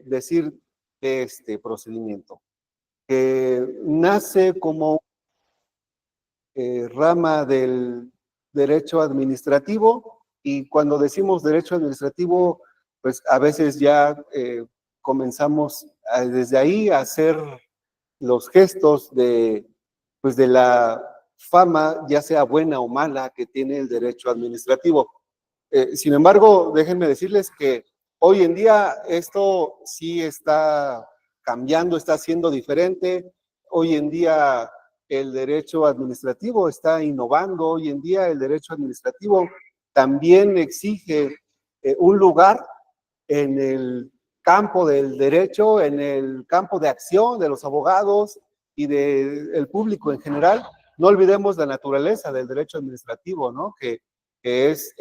decir de este procedimiento? Que nace como rama del derecho administrativo, y cuando decimos derecho administrativo, pues a veces ya comenzamos desde ahí a hacer los gestos pues de la fama, ya sea buena o mala, que tiene el derecho administrativo. Sin embargo, déjenme decirles que hoy en día esto sí está cambiando, está siendo diferente. Hoy en día el derecho administrativo está innovando. Hoy en día el derecho administrativo también exige un lugar en el campo del derecho, en el campo de acción de los abogados y del público en general. No olvidemos la naturaleza del derecho administrativo, ¿no? Que es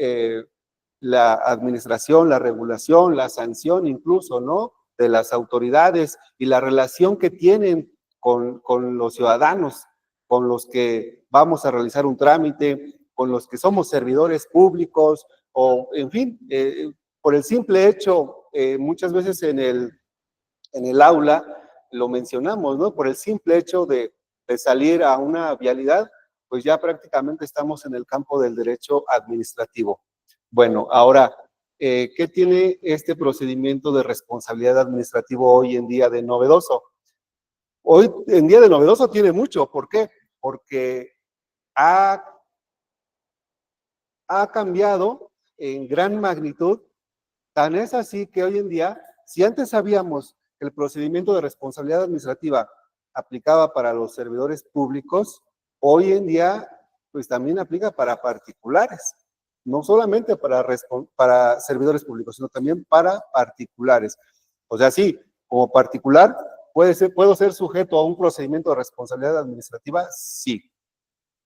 la administración, la regulación, la sanción incluso, ¿no? De las autoridades y la relación que tienen con los ciudadanos, con los que vamos a realizar un trámite, con los que somos servidores públicos, o en fin, por el simple hecho, muchas veces en el aula lo mencionamos, ¿no? Por el simple hecho de salir a una vialidad, pues ya prácticamente estamos en el campo del derecho administrativo. Bueno, ahora, ¿qué tiene este procedimiento de responsabilidad administrativa hoy en día de novedoso? Hoy en día de novedoso tiene mucho. ¿Por qué? Porque ha cambiado en gran magnitud. Tan es así que hoy en día, si antes sabíamos que el procedimiento de responsabilidad administrativa aplicaba para los servidores públicos, hoy en día pues también aplica para particulares, no solamente para servidores públicos, sino también para particulares. O sea, sí, como particular, ¿puedo ser sujeto a un procedimiento de responsabilidad administrativa? Sí.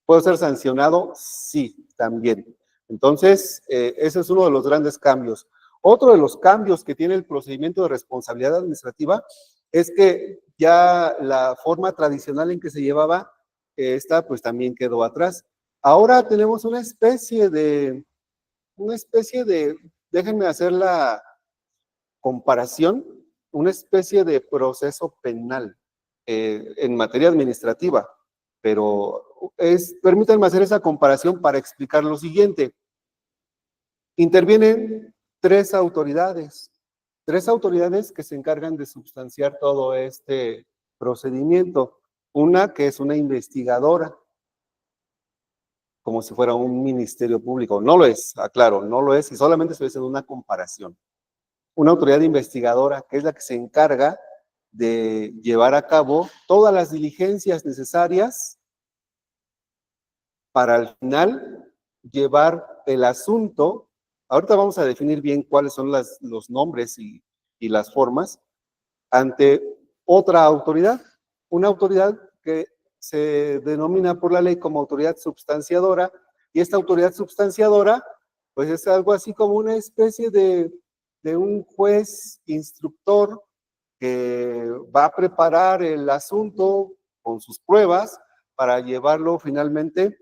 ¿Puedo ser sancionado? Sí, también. Entonces, ese es uno de los grandes cambios. Otro de los cambios que tiene el procedimiento de responsabilidad administrativa es que ya la forma tradicional en que se llevaba, esta pues también quedó atrás. Ahora tenemos una especie de, déjenme hacer la comparación, una especie de proceso penal en materia administrativa, pero permítanme hacer esa comparación para explicar lo siguiente. Intervienen tres autoridades que se encargan de substanciar todo este procedimiento. Una que es una investigadora, como si fuera un ministerio público. No lo es, aclaro, no lo es, y solamente estoy haciendo una comparación. Una autoridad investigadora que es la que se encarga de llevar a cabo todas las diligencias necesarias para al final llevar el asunto. Ahorita vamos a definir bien cuáles son los nombres y las formas ante otra autoridad, una autoridad que se denomina por la ley como autoridad substanciadora, y esta autoridad substanciadora pues es algo así como una especie de un juez instructor que va a preparar el asunto con sus pruebas para llevarlo finalmente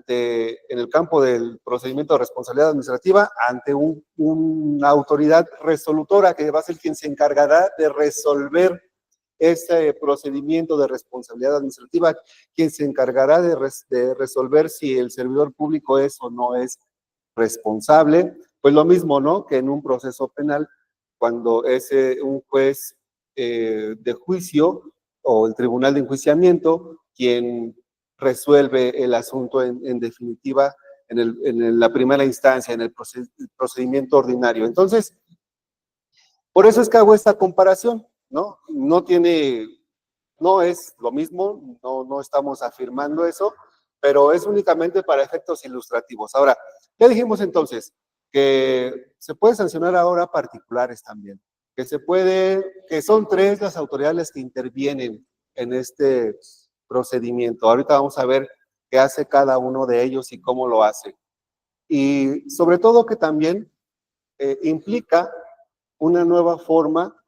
en el campo del procedimiento de responsabilidad administrativa, ante una autoridad resolutora que va a ser quien se encargará de resolver ese procedimiento de responsabilidad administrativa, quien se encargará de resolver si el servidor público es o no es responsable. Pues lo mismo, ¿no? Que en un proceso penal, cuando es un juez de juicio o el tribunal de enjuiciamiento quien resuelve el asunto en definitiva en la primera instancia, en el procedimiento ordinario. Entonces, por eso es que hago esta comparación, ¿no? No es lo mismo, no estamos afirmando eso, pero es únicamente para efectos ilustrativos. Ahora, ¿qué dijimos entonces? Que se puede sancionar ahora particulares también, que son tres las autoridades que intervienen en este procedimiento. Ahorita vamos a ver qué hace cada uno de ellos y cómo lo hace. Y sobre todo que también implica una nueva forma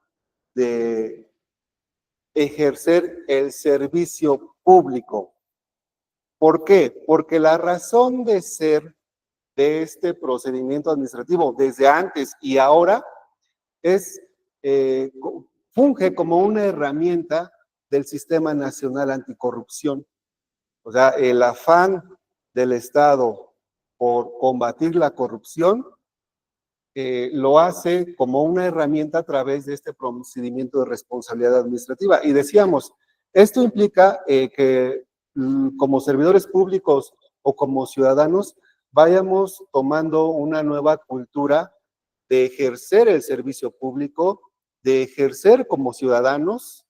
de ejercer el servicio público. ¿Por qué? Porque la razón de ser de este procedimiento administrativo desde antes y ahora es funge como una herramienta del Sistema Nacional Anticorrupción. O sea, el afán del Estado por combatir la corrupción lo hace como una herramienta a través de este procedimiento de responsabilidad administrativa. Y decíamos, esto implica que como servidores públicos o como ciudadanos vayamos tomando una nueva cultura de ejercer el servicio público, de ejercer como ciudadanos.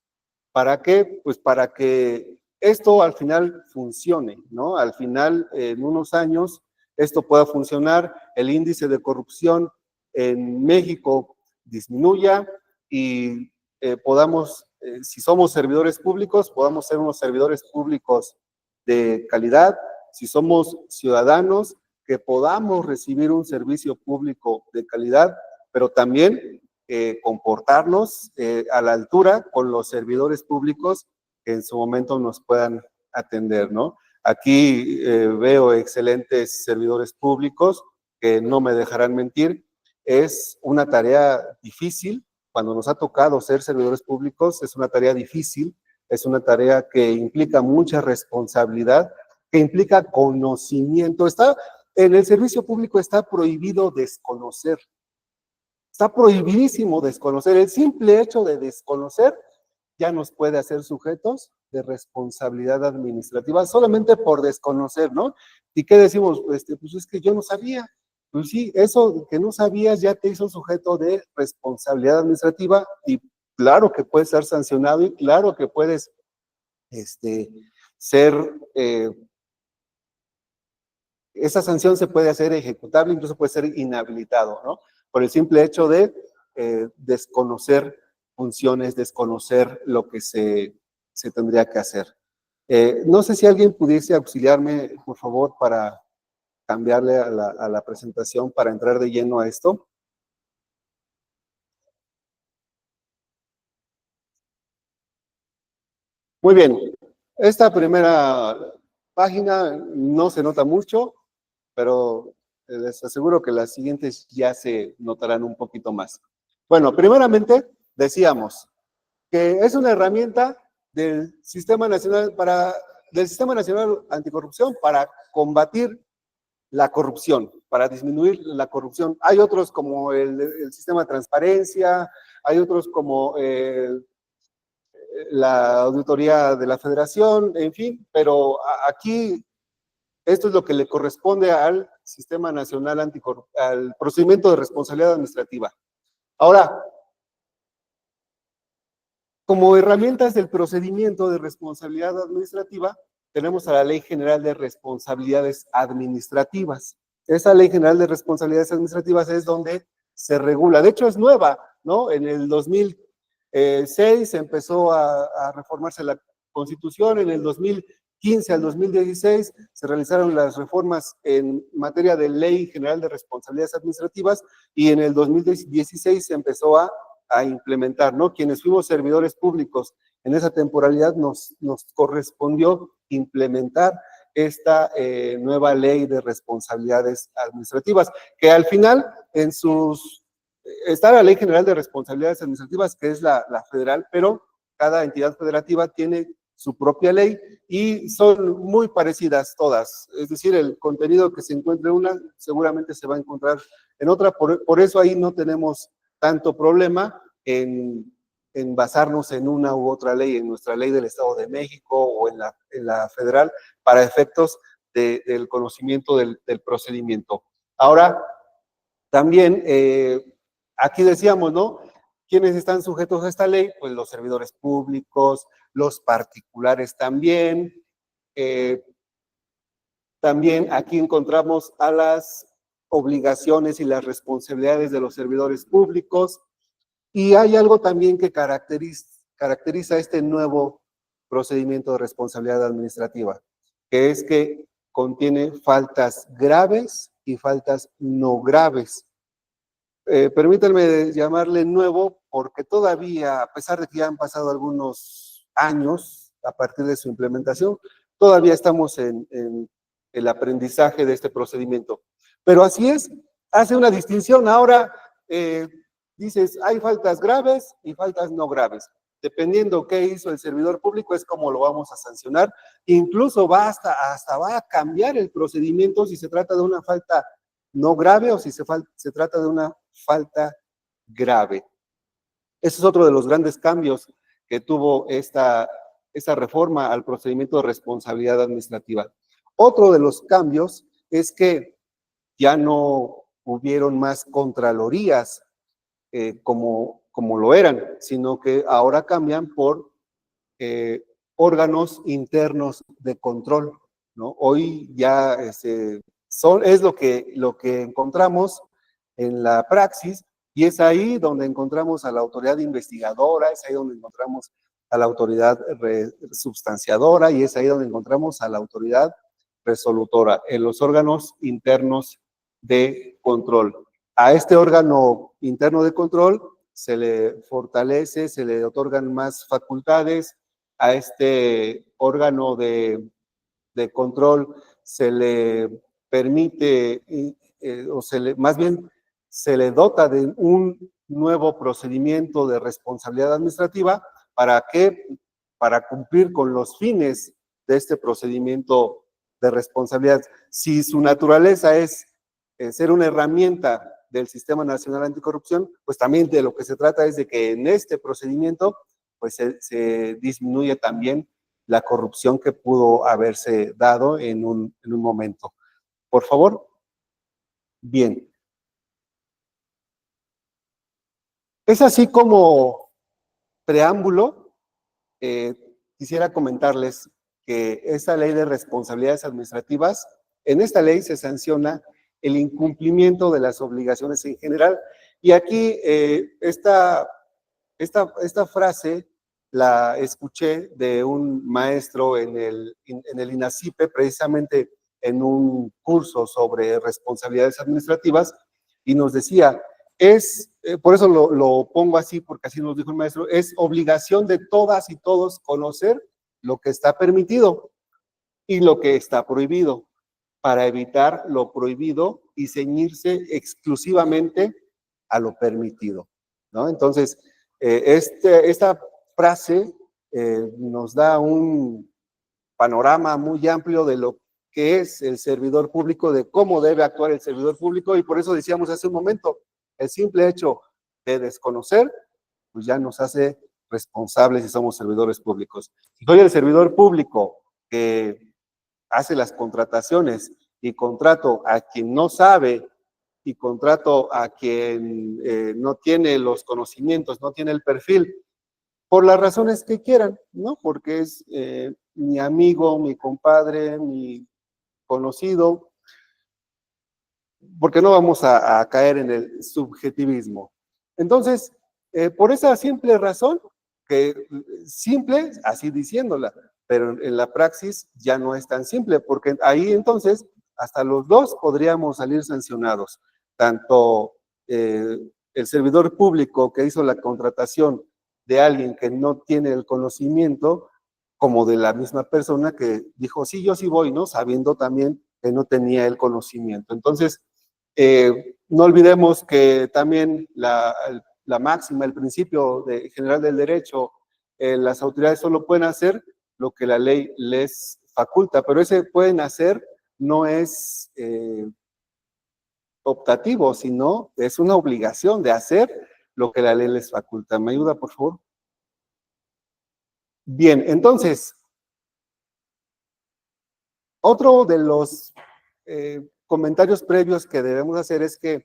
¿Para qué? Pues para que esto al final funcione, ¿no? Al final, en unos años, esto pueda funcionar, el índice de corrupción en México disminuya y podamos, si somos servidores públicos, podamos ser unos servidores públicos de calidad, si somos ciudadanos, que podamos recibir un servicio público de calidad, pero también comportarnos a la altura con los servidores públicos que en su momento nos puedan atender, ¿no? Aquí veo excelentes servidores públicos que no me dejarán mentir. Es una tarea difícil. Cuando nos ha tocado ser servidores públicos, es una tarea difícil, es una tarea que implica mucha responsabilidad, que implica conocimiento. En el servicio público está prohibido desconocer. Está prohibidísimo desconocer. El simple hecho de desconocer ya nos puede hacer sujetos de responsabilidad administrativa solamente por desconocer, ¿no? ¿Y qué decimos? Pues es que yo no sabía. Pues sí, eso que no sabías ya te hizo sujeto de responsabilidad administrativa y claro que puedes ser sancionado y claro que puedes ser, esa sanción se puede hacer ejecutable, incluso puede ser inhabilitado, ¿no? Por el simple hecho de desconocer funciones, desconocer lo que se tendría que hacer. No sé si alguien pudiese auxiliarme, por favor, para cambiarle a la presentación, para entrar de lleno a esto. Muy bien, esta primera página no se nota mucho, pero les aseguro que las siguientes ya se notarán un poquito más. Bueno, primeramente decíamos que es una herramienta del Sistema Nacional Anticorrupción para combatir la corrupción, para disminuir la corrupción. Hay otros como el sistema de transparencia, hay otros como la auditoría de la federación, en fin, pero aquí esto es lo que le corresponde al Sistema Nacional al procedimiento de responsabilidad administrativa. Ahora, como herramientas del procedimiento de responsabilidad administrativa, tenemos a la Ley General de Responsabilidades Administrativas. Esa Ley General de Responsabilidades Administrativas es donde se regula. De hecho, es nueva, ¿no? En el 2006 empezó a reformarse la Constitución, en el 2015 al 2016 se realizaron las reformas en materia de Ley General de Responsabilidades Administrativas y en el 2016 se empezó a implementar, ¿no? Quienes fuimos servidores públicos en esa temporalidad nos correspondió implementar esta nueva ley de responsabilidades administrativas, que al final está la Ley General de Responsabilidades Administrativas, que es la federal, pero cada entidad federativa tiene su propia ley y son muy parecidas todas. Es decir, el contenido que se encuentre en una seguramente se va a encontrar en otra, por eso ahí no tenemos tanto problema en basarnos en una u otra ley, en nuestra ley del Estado de México o en la federal, para efectos del conocimiento del procedimiento. Ahora, también, aquí decíamos, ¿no? ¿Quiénes están sujetos a esta ley? Pues los servidores públicos, los particulares también. También aquí encontramos a las obligaciones y las responsabilidades de los servidores públicos. Y hay algo también que caracteriza este nuevo procedimiento de responsabilidad administrativa, que es que contiene faltas graves y faltas no graves. Permítanme llamarle nuevo porque todavía, a pesar de que ya han pasado algunos años a partir de su implementación, todavía estamos en el aprendizaje de este procedimiento. Pero así es, hace una distinción. Ahora, dices, hay faltas graves y faltas no graves. Dependiendo qué hizo el servidor público es como lo vamos a sancionar. Incluso va hasta va a cambiar el procedimiento si se trata de una falta no grave o si se trata de una falta grave. Ese es otro de los grandes cambios que tuvo esta reforma al procedimiento de responsabilidad administrativa. Otro de los cambios es que ya no hubieron más contralorías como lo eran, sino que ahora cambian por órganos internos de control, ¿no? Hoy ya es lo que encontramos en la praxis y es ahí donde encontramos a la autoridad investigadora, es ahí donde encontramos a la autoridad substanciadora y es ahí donde encontramos a la autoridad resolutora, en los órganos internos de control. A este órgano interno de control se le fortalece, se le otorgan más facultades, a este órgano de control se le permite, más bien se le dota de un nuevo procedimiento de responsabilidad administrativa. ¿Para qué? Para cumplir con los fines de este procedimiento de responsabilidad. Si su naturaleza es ser una herramienta del Sistema Nacional Anticorrupción, pues también de lo que se trata es de que en este procedimiento pues se disminuye también la corrupción que pudo haberse dado en un momento. Por favor. Bien. Es así como preámbulo, quisiera comentarles que esta ley de responsabilidades administrativas, en esta ley se sanciona el incumplimiento de las obligaciones en general. Y aquí esta frase la escuché de un maestro en el INACIPE, precisamente en un curso sobre responsabilidades administrativas, y nos decía, por eso lo pongo así, porque así nos dijo el maestro, es obligación de todas y todos conocer lo que está permitido y lo que está prohibido, para evitar lo prohibido y ceñirse exclusivamente a lo permitido, ¿no? Entonces, esta frase nos da un panorama muy amplio de lo que es el servidor público, de cómo debe actuar el servidor público, y por eso decíamos hace un momento, el simple hecho de desconocer, pues ya nos hace responsables si somos servidores públicos. Si soy el servidor público que hace las contrataciones y contrato a quien no sabe y contrato a quien no tiene los conocimientos, no tiene el perfil, por las razones que quieran, ¿no? Porque es mi amigo, mi compadre, mi conocido, porque no vamos a caer en el subjetivismo. Entonces, por esa simple razón, que simple, así diciéndola, pero en la praxis ya no es tan simple, porque ahí entonces hasta los dos podríamos salir sancionados, tanto el servidor público que hizo la contratación de alguien que no tiene el conocimiento, como de la misma persona que dijo, sí, yo sí voy, ¿no? Sabiendo también que no tenía el conocimiento. Entonces, no olvidemos que también la máxima, el principio general del derecho, las autoridades solo pueden hacer lo que la ley les faculta, pero ese pueden hacer no es optativo, sino es una obligación de hacer lo que la ley les faculta. ¿Me ayuda, por favor? Bien, entonces, otro de los comentarios previos que debemos hacer es que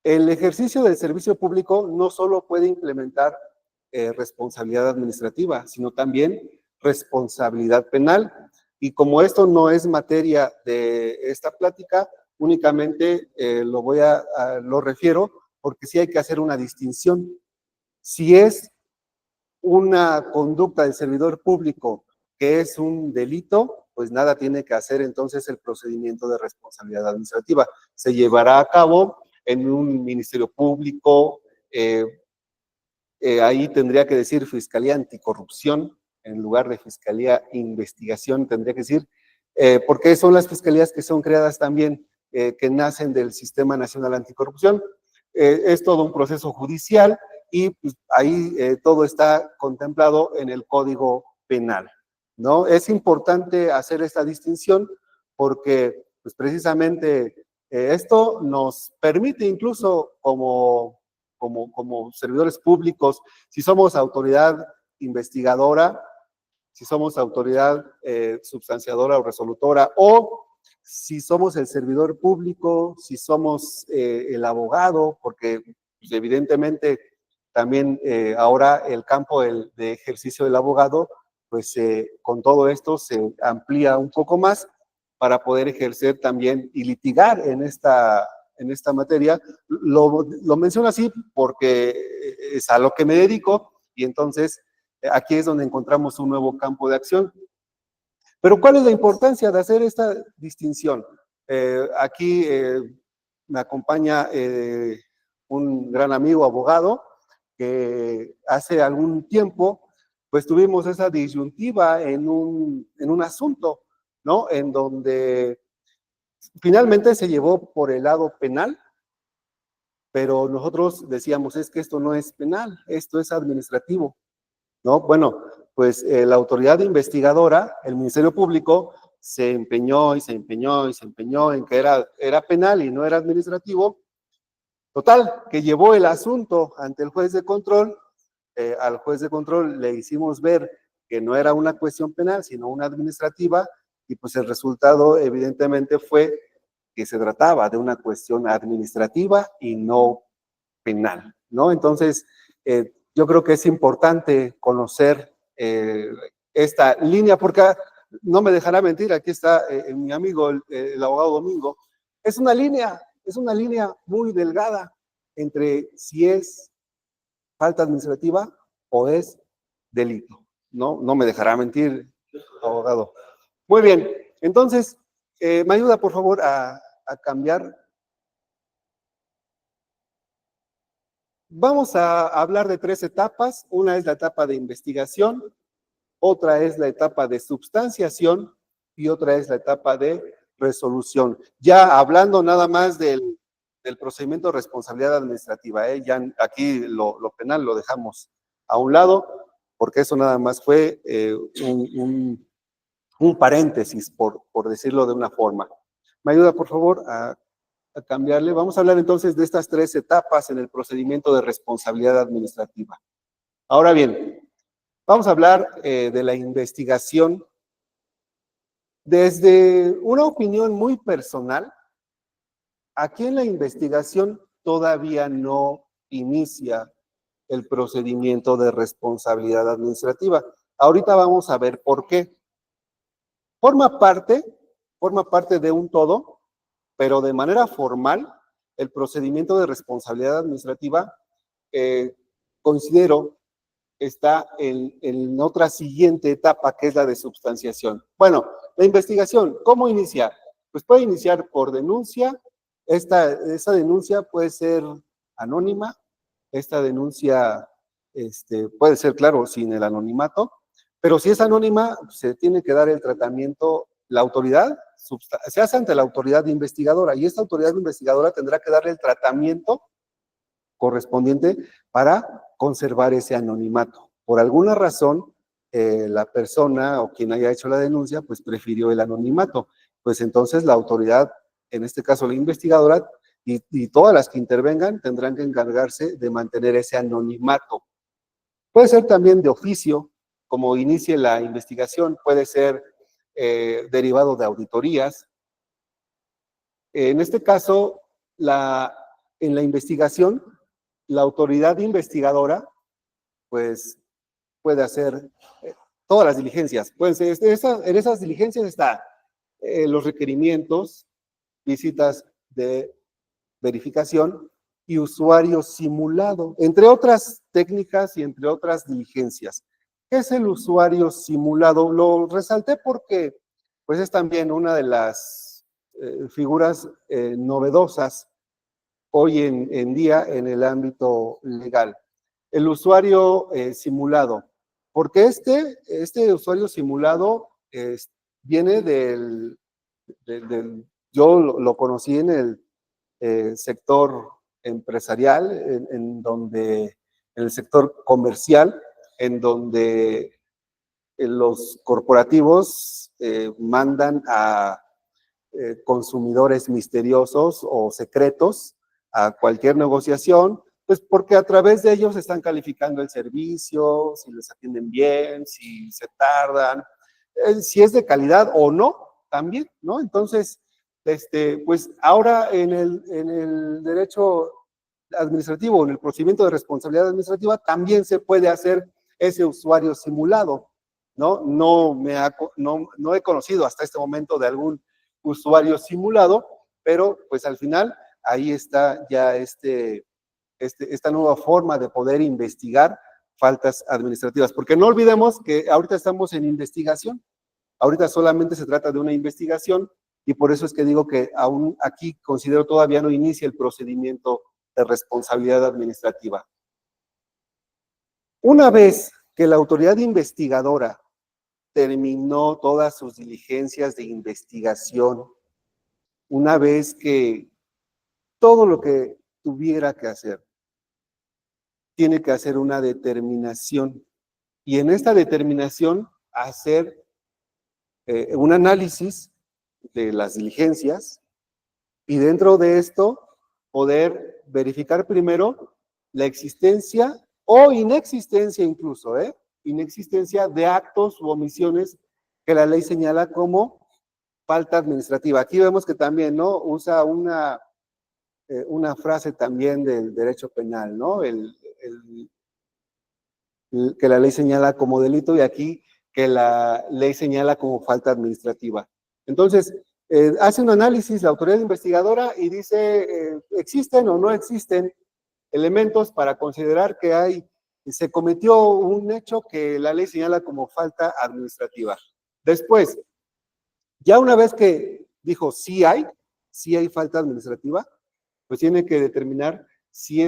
el ejercicio del servicio público no solo puede implementar responsabilidad administrativa, sino también responsabilidad penal. Y como esto no es materia de esta plática, únicamente lo refiero porque sí hay que hacer una distinción. Si es una conducta del servidor público que es un delito, pues nada tiene que hacer entonces el procedimiento de responsabilidad administrativa. Se llevará a cabo en un ministerio público, ahí tendría que decir Fiscalía Anticorrupción, en lugar de Fiscalía Investigación, tendría que decir, porque son las fiscalías que son creadas también, que nacen del Sistema Nacional Anticorrupción. Es todo un proceso judicial y pues, ahí todo está contemplado en el Código Penal, ¿no? Es importante hacer esta distinción porque pues, precisamente esto nos permite incluso como servidores públicos, si somos autoridad investigadora, si somos autoridad substanciadora o resolutora, o si somos el servidor público, si somos el abogado, porque pues, evidentemente también ahora el campo de ejercicio del abogado, pues con todo esto se amplía un poco más para poder ejercer también y litigar en esta materia. Lo menciono así porque es a lo que me dedico y entonces aquí es donde encontramos un nuevo campo de acción. Pero ¿cuál es la importancia de hacer esta distinción? Aquí me acompaña un gran amigo abogado que hace algún tiempo pues tuvimos esa disyuntiva en un asunto, ¿no? En donde finalmente se llevó por el lado penal, pero nosotros decíamos, es que esto no es penal, esto es administrativo, ¿no? Bueno, pues la autoridad investigadora, el Ministerio Público, se empeñó y se empeñó y se empeñó en que era penal y no era administrativo. Total, que llevó el asunto ante el juez de control. Al juez de control le hicimos ver que no era una cuestión penal, sino una administrativa, y pues el resultado evidentemente fue que se trataba de una cuestión administrativa y no penal, ¿no? Entonces, yo creo que es importante conocer esta línea, porque no me dejará mentir, aquí está mi amigo, el abogado Domingo, es una línea muy delgada entre si es falta administrativa o es delito, ¿no? No me dejará mentir, abogado. Muy bien, entonces, ¿me ayuda por favor a cambiar? Vamos a hablar de 3 etapas. Una es la etapa de investigación, otra es la etapa de substanciación y otra es la etapa de resolución. Ya hablando nada más del procedimiento de responsabilidad administrativa, ya aquí lo penal lo dejamos a un lado, porque eso nada más fue un paréntesis, por decirlo de una forma. ¿Me ayuda, por favor, a cambiarle? Vamos a hablar entonces de estas 3 etapas en el procedimiento de responsabilidad administrativa. Ahora bien, vamos a hablar de la investigación desde una opinión muy personal. Aquí en la investigación todavía no inicia el procedimiento de responsabilidad administrativa. Ahorita vamos a ver por qué. Forma parte de un todo, pero de manera formal, el procedimiento de responsabilidad administrativa, considero, está en otra siguiente etapa, que es la de substanciación. Bueno, la investigación, ¿cómo inicia? Pues puede iniciar por denuncia. Esa denuncia puede ser anónima. Esta denuncia puede ser, claro, sin el anonimato, pero si es anónima, se tiene que dar el tratamiento, la autoridad, se hace ante la autoridad investigadora, y esta autoridad investigadora tendrá que darle el tratamiento correspondiente para conservar ese anonimato. Por alguna razón, la persona o quien haya hecho la denuncia, pues prefirió el anonimato. Pues entonces la autoridad, en este caso la investigadora, y todas las que intervengan tendrán que encargarse de mantener ese anonimato. Puede ser también de oficio, como inicie la investigación, puede ser derivado de auditorías. En este caso, en la investigación, la autoridad investigadora, pues, puede hacer todas las diligencias. Pueden ser, en esas diligencias están los requerimientos, visitas de verificación y usuario simulado, entre otras técnicas y entre otras diligencias. ¿Qué es el usuario simulado? Lo resalté porque pues es también una de las figuras novedosas hoy en día en el ámbito legal. El usuario simulado, porque este usuario simulado viene yo lo conocí en el sector empresarial, en donde, en el sector comercial, en donde los corporativos mandan a consumidores misteriosos o secretos a cualquier negociación, pues porque a través de ellos están calificando el servicio, si les atienden bien, si se tardan, si es de calidad o no, también, ¿no? Entonces, pues ahora en el derecho administrativo, en el procedimiento de responsabilidad administrativa, también se puede hacer ese usuario simulado, ¿no? No he conocido hasta este momento de algún usuario simulado, pero pues al final ahí está ya esta nueva forma de poder investigar faltas administrativas, porque no olvidemos que ahorita estamos en investigación, ahorita solamente se trata de una investigación y por eso es que digo que aún aquí considero todavía no inicia el procedimiento de responsabilidad administrativa. Una vez que la autoridad investigadora terminó todas sus diligencias de investigación, una vez que todo lo que tuviera que hacer, tiene que hacer una determinación y en esta determinación hacer un análisis de las diligencias y dentro de esto poder verificar primero la existencia o inexistencia incluso, inexistencia de actos u omisiones que la ley señala como falta administrativa. Aquí vemos que también, ¿no? Usa una frase también del derecho penal, ¿no? Que la ley señala como delito y aquí que la ley señala como falta administrativa. Entonces, hace un análisis la autoridad investigadora y dice, ¿existen o no existen elementos para considerar que se cometió un hecho que la ley señala como falta administrativa? Después, ya una vez que dijo sí hay falta administrativa, pues tiene que determinar si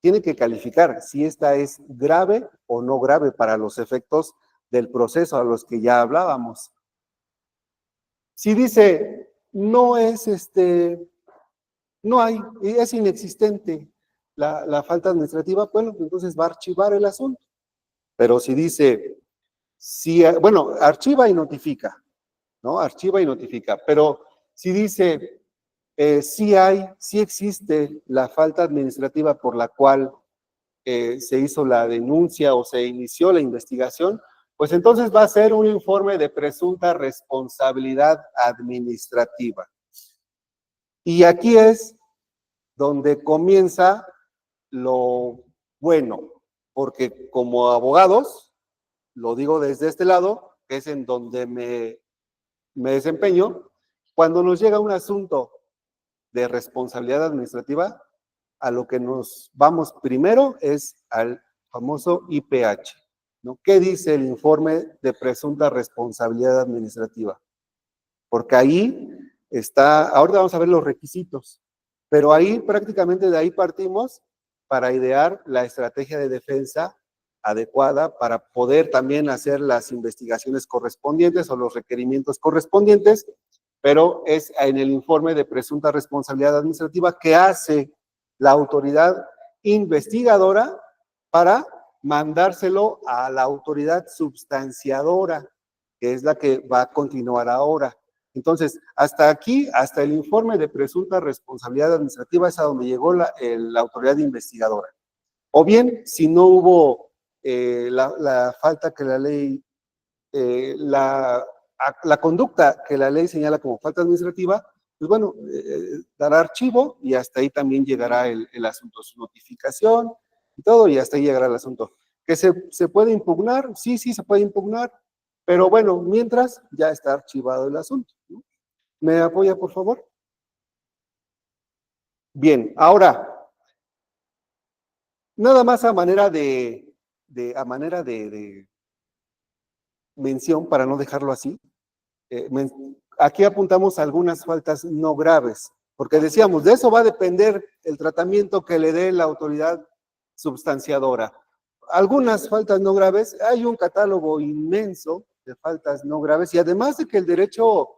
tiene que calificar si esta es grave o no grave para los efectos del proceso a los que ya hablábamos. Si dice no es no hay, es inexistente la falta administrativa, bueno, entonces va a archivar el asunto. Pero si dice, bueno, archiva y notifica, ¿no? Archiva y notifica. Pero si dice, sí existe la falta administrativa por la cual se hizo la denuncia o se inició la investigación, pues entonces va a ser un informe de presunta responsabilidad administrativa. Y aquí es donde comienza lo bueno, porque como abogados, lo digo desde este lado, que es en donde me desempeño, cuando nos llega un asunto de responsabilidad administrativa, a lo que nos vamos primero es al famoso IPH, ¿no? ¿Qué dice el informe de presunta responsabilidad administrativa? Porque ahí está, ahorita vamos a ver los requisitos, pero ahí prácticamente de ahí partimos para idear la estrategia de defensa adecuada para poder también hacer las investigaciones correspondientes o los requerimientos correspondientes, pero es en el informe de presunta responsabilidad administrativa que hace la autoridad investigadora para mandárselo a la autoridad substanciadora, que es la que va a continuar ahora. Entonces, hasta aquí, hasta el informe de presunta responsabilidad administrativa es a donde llegó la autoridad investigadora. O bien, si no hubo la falta que la ley, la conducta que la ley señala como falta administrativa, pues bueno, dará archivo y hasta ahí también llegará el asunto, su notificación y todo, y hasta ahí llegará el asunto. ¿Que se puede impugnar? Sí, se puede impugnar, pero bueno, mientras ya está archivado el asunto, ¿no? ¿Me apoya, por favor? Bien, ahora, nada más a manera de mención, para no dejarlo así, aquí apuntamos algunas faltas no graves, porque decíamos, de eso va a depender el tratamiento que le dé la autoridad substanciadora. Algunas faltas no graves, hay un catálogo inmenso de faltas no graves, y además de que el derecho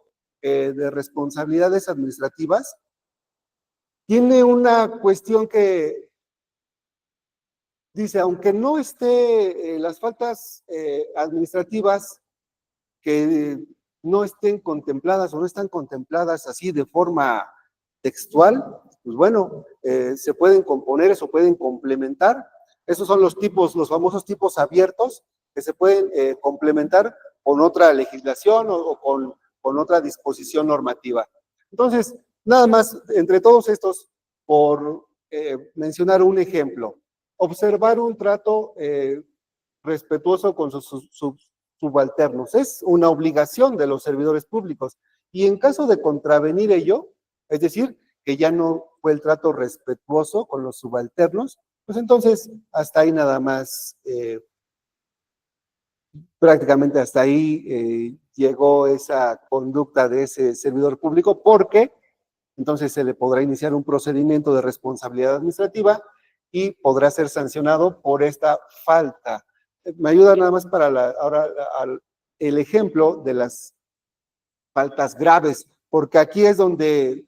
de responsabilidades administrativas Tiene una cuestión que dice, aunque no esté las faltas administrativas que no estén contempladas o no están contempladas así de forma textual, pues bueno, se pueden componer, se pueden complementar. Esos son los tipos, los famosos tipos abiertos que se pueden complementar con otra legislación o con otra disposición normativa. Entonces, nada más, entre todos estos, por mencionar un ejemplo, observar un trato respetuoso con sus subalternos. Es una obligación de los servidores públicos. Y en caso de contravenir ello, es decir, que ya no fue el trato respetuoso con los subalternos, pues entonces hasta ahí nada más, prácticamente hasta ahí llegó esa conducta de ese servidor público, porque entonces se le podrá iniciar un procedimiento de responsabilidad administrativa y podrá ser sancionado por esta falta. Me ayuda nada más para ahora el ejemplo de las faltas graves, porque aquí es donde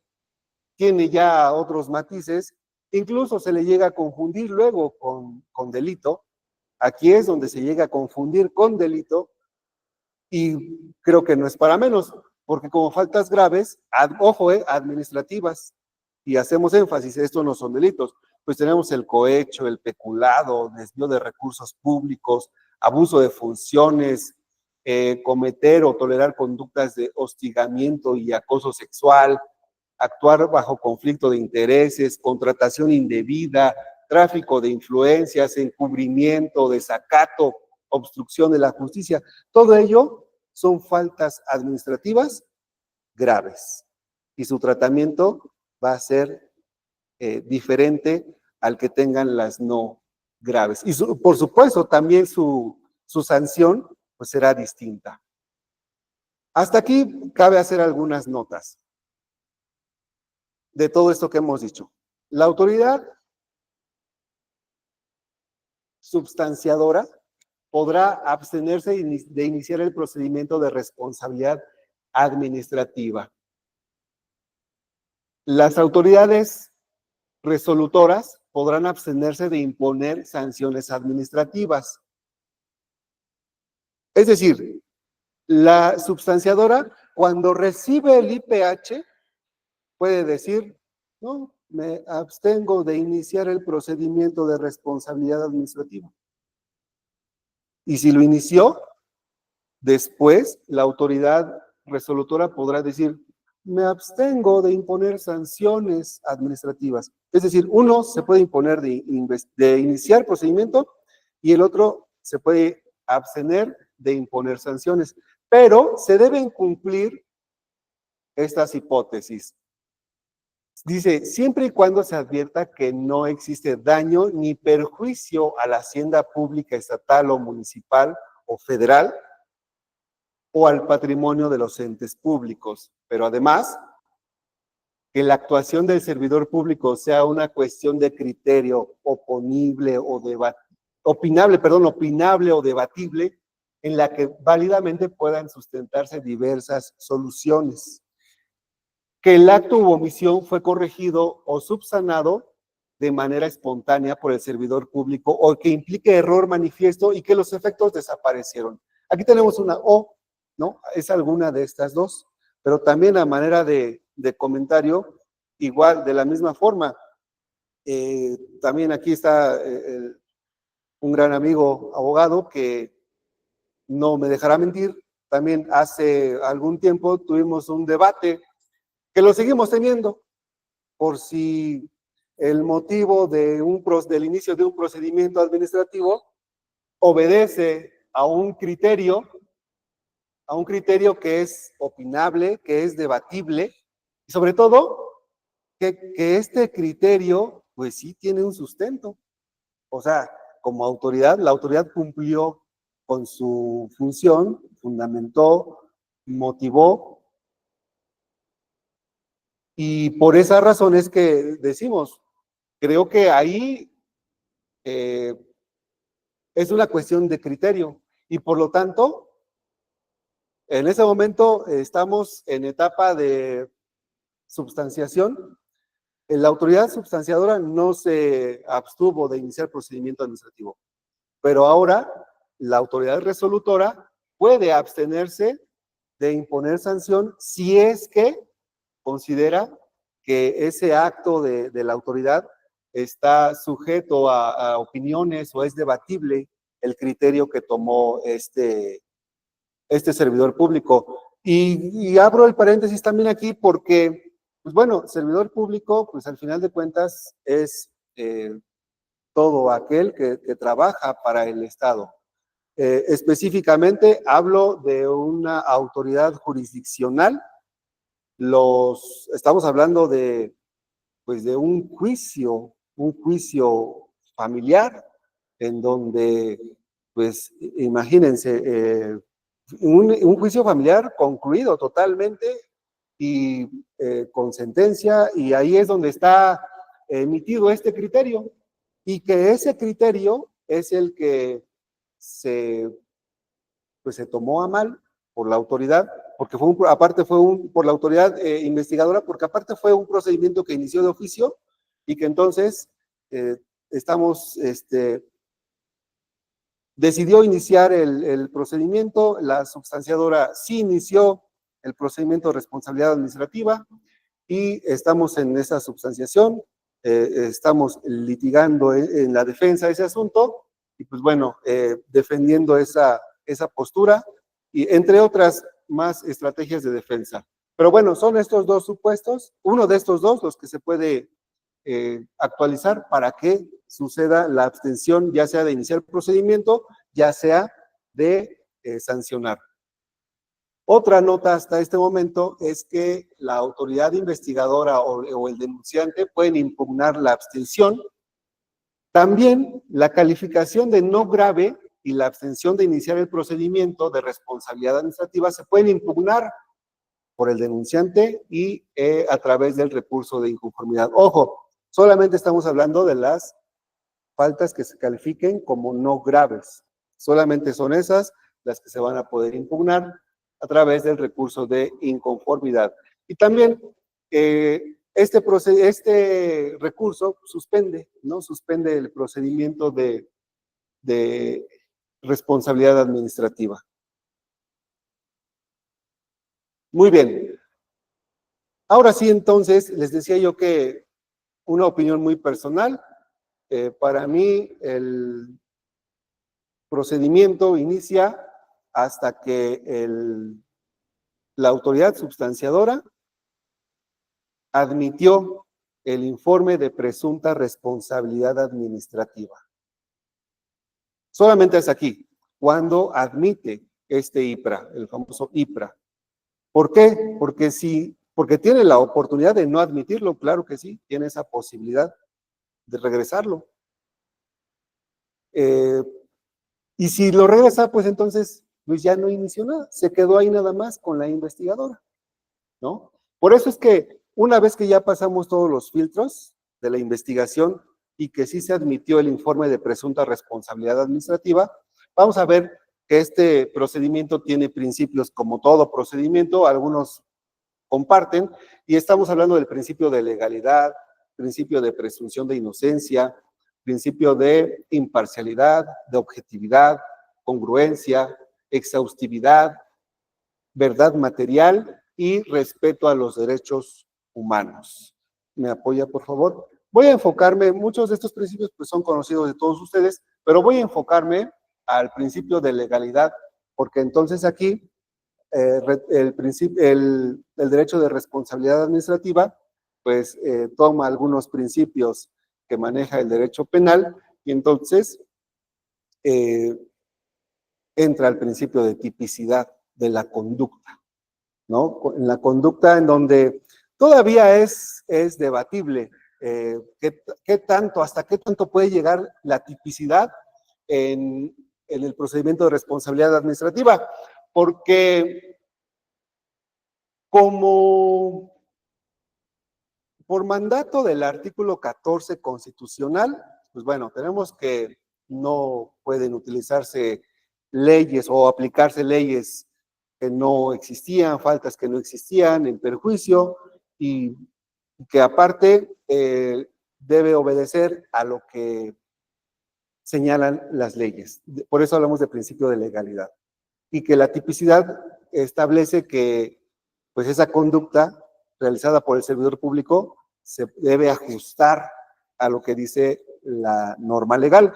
tiene ya otros matices, incluso se le llega a confundir luego con delito. Aquí es donde se llega a confundir con delito y creo que no es para menos, porque como faltas graves, ojo, administrativas, y hacemos énfasis, estos no son delitos, pues tenemos el cohecho, el peculado, desvío de recursos públicos, abuso de funciones, cometer o tolerar conductas de hostigamiento y acoso sexual, actuar bajo conflicto de intereses, contratación indebida, tráfico de influencias, encubrimiento, desacato, obstrucción de la justicia. Todo ello son faltas administrativas graves y su tratamiento va a ser diferente al que tengan las no graves. Y por supuesto, también su sanción pues será distinta. Hasta aquí cabe hacer algunas notas de todo esto que hemos dicho. La autoridad substanciadora podrá abstenerse de iniciar el procedimiento de responsabilidad administrativa. Las autoridades resolutoras podrán abstenerse de imponer sanciones administrativas. Es decir, la substanciadora, cuando recibe el IPH, puede decir, no, me abstengo de iniciar el procedimiento de responsabilidad administrativa. Y si lo inició, después la autoridad resolutora podrá decir, me abstengo de imponer sanciones administrativas. Es decir, uno se puede imponer de iniciar procedimiento y el otro se puede abstener de imponer sanciones, pero se deben cumplir estas hipótesis. Dice, siempre y cuando se advierta que no existe daño ni perjuicio a la hacienda pública estatal o municipal o federal o al patrimonio de los entes públicos, pero además que la actuación del servidor público sea una cuestión de criterio opinable o debatible, en la que válidamente puedan sustentarse diversas soluciones. Que el acto u omisión fue corregido o subsanado de manera espontánea por el servidor público o que implique error manifiesto y que los efectos desaparecieron. Aquí tenemos una O, ¿no? Es alguna de estas dos, pero también a manera de comentario, igual, de la misma forma. También aquí está un gran amigo abogado que no me dejará mentir. También hace algún tiempo tuvimos un debate que lo seguimos teniendo por si el motivo del inicio de un procedimiento administrativo obedece a un criterio que es opinable, que es debatible, y sobre todo que este criterio, pues sí tiene un sustento. O sea, como autoridad, la autoridad cumplió con su función, fundamentó, motivó, y por esa razón es que decimos, creo que ahí es una cuestión de criterio, y por lo tanto, en ese momento estamos en etapa de substanciación La autoridad substanciadora no se abstuvo de iniciar procedimiento administrativo, pero ahora la autoridad resolutora puede abstenerse de imponer sanción si es que considera que ese acto de la autoridad está sujeto a opiniones o es debatible el criterio que tomó este servidor público. Y abro el paréntesis también aquí porque, pues bueno, servidor público, pues al final de cuentas es todo aquel que trabaja para el Estado. Específicamente hablo de una autoridad jurisdiccional. Estamos hablando de, pues, de un juicio familiar, en donde, pues, imagínense, un juicio familiar concluido totalmente y con sentencia, y ahí es donde está emitido este criterio, y que ese criterio es el que pues, se tomó a mal por la autoridad, porque aparte fue por la autoridad investigadora, porque aparte fue un procedimiento que inició de oficio y que entonces estamos, decidió iniciar el procedimiento, la substanciadora sí inició el procedimiento de responsabilidad administrativa y estamos en esa substanciación, estamos litigando en la defensa de ese asunto y pues bueno, defendiendo esa postura y entre otras más estrategias de defensa. Pero bueno, son estos dos supuestos, uno de estos dos los que se puede actualizar para que suceda la abstención, ya sea de iniciar el procedimiento, ya sea de sancionar. Otra nota hasta este momento es que la autoridad investigadora o el denunciante pueden impugnar la abstención. También la calificación de no grave y la abstención de iniciar el procedimiento de responsabilidad administrativa se pueden impugnar por el denunciante y a través del recurso de inconformidad. Ojo, solamente estamos hablando de las faltas que se califiquen como no graves. Solamente son esas las que se van a poder impugnar a través del recurso de inconformidad. Y también este recurso suspende, ¿no? Suspende el procedimiento de responsabilidad administrativa. Muy bien. Ahora sí, entonces, les decía yo que una opinión muy personal, para mí el procedimiento inicia hasta que la autoridad substanciadora admitió el informe de presunta responsabilidad administrativa. Solamente es aquí, cuando admite este IPRA, el famoso IPRA. ¿Por qué? Porque tiene la oportunidad de no admitirlo, claro que sí, tiene esa posibilidad de regresarlo. Y si lo regresa, pues entonces pues ya no inició nada, se quedó ahí nada más con la investigadora, ¿no? Por eso es que una vez que ya pasamos todos los filtros de la investigación y que sí se admitió el informe de presunta responsabilidad administrativa, vamos a ver que este procedimiento tiene principios como todo procedimiento, algunos comparten, y estamos hablando del principio de legalidad, principio de presunción de inocencia, principio de imparcialidad, de objetividad, congruencia, exhaustividad, verdad material y respeto a los derechos humanos. ¿Me apoya, por favor? Voy a enfocarme, muchos de estos principios pues, son conocidos de todos ustedes, pero voy a enfocarme al principio de legalidad, porque entonces aquí el derecho de responsabilidad administrativa pues toma algunos principios que maneja el derecho penal y entonces entra el principio de tipicidad de la conducta, ¿no? En la conducta en donde todavía es debatible hasta qué tanto puede llegar la tipicidad en el procedimiento de responsabilidad administrativa, porque como por mandato del artículo 14 constitucional, pues bueno, tenemos que no pueden utilizarse leyes o aplicarse leyes que no existían, faltas que no existían en perjuicio, y que aparte debe obedecer a lo que señalan las leyes. Por eso hablamos de principio de legalidad. Y que la tipicidad establece que pues esa conducta realizada por el servidor público se debe ajustar a lo que dice la norma legal.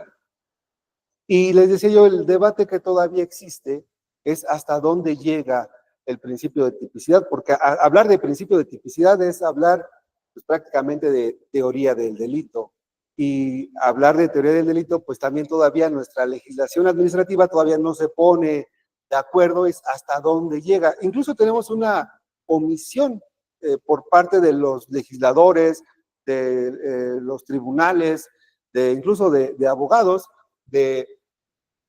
Y les decía yo, el debate que todavía existe es hasta dónde llega el principio de tipicidad, porque hablar de principio de tipicidad es hablar pues, prácticamente de teoría del delito. Y hablar de teoría del delito, pues también todavía nuestra legislación administrativa todavía no se pone de acuerdo, es hasta dónde llega. Incluso tenemos una omisión por parte de los legisladores, de los tribunales, incluso de abogados, de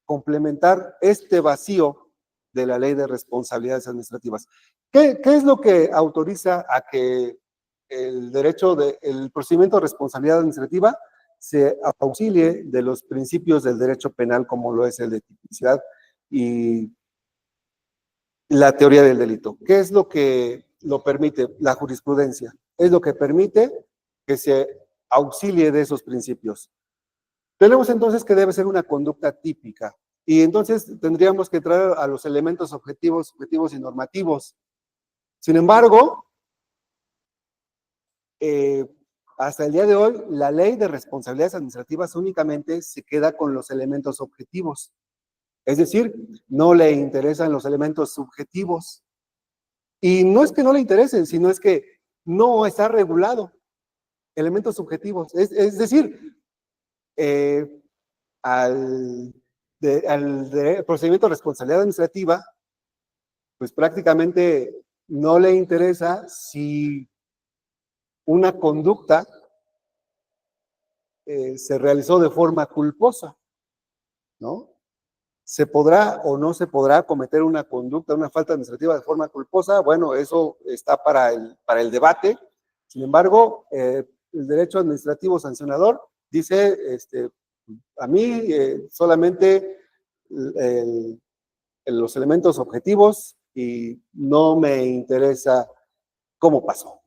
complementar este vacío de la ley de responsabilidades administrativas. ¿Qué es lo que autoriza a que el procedimiento de responsabilidad administrativa se auxilie de los principios del derecho penal, como lo es el de tipicidad y la teoría del delito? ¿Qué es lo que lo permite? La jurisprudencia. Es lo que permite que se auxilie de esos principios. Tenemos entonces que debe ser una conducta típica. Y entonces tendríamos que entrar a los elementos objetivos, subjetivos y normativos. Sin embargo, hasta el día de hoy, la ley de responsabilidades administrativas únicamente se queda con los elementos objetivos. Es decir, no le interesan los elementos subjetivos. Y no es que no le interesen, sino es que no está regulado. Elementos subjetivos. Es decir, al procedimiento de responsabilidad administrativa, pues prácticamente no le interesa si una conducta se realizó de forma culposa, ¿no? ¿Se podrá o no se podrá cometer una conducta, una falta administrativa de forma culposa? Bueno, eso está para el debate. Sin embargo, el derecho administrativo sancionador dice, a mí solamente los elementos objetivos y no me interesa cómo pasó.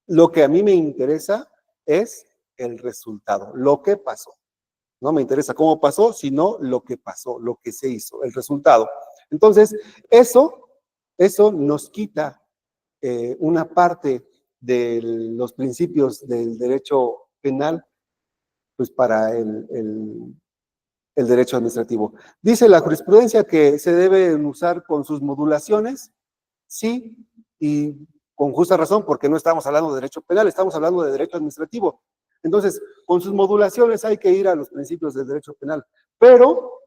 Lo que a mí me interesa es el resultado, lo que pasó. No me interesa cómo pasó, sino lo que pasó, lo que se hizo, el resultado. Entonces, eso nos quita una parte de los principios del derecho penal, pues para el derecho administrativo. Dice la jurisprudencia que se deben usar con sus modulaciones, sí, y con justa razón, porque no estamos hablando de derecho penal, estamos hablando de derecho administrativo. Entonces, con sus modulaciones hay que ir a los principios del derecho penal. Pero,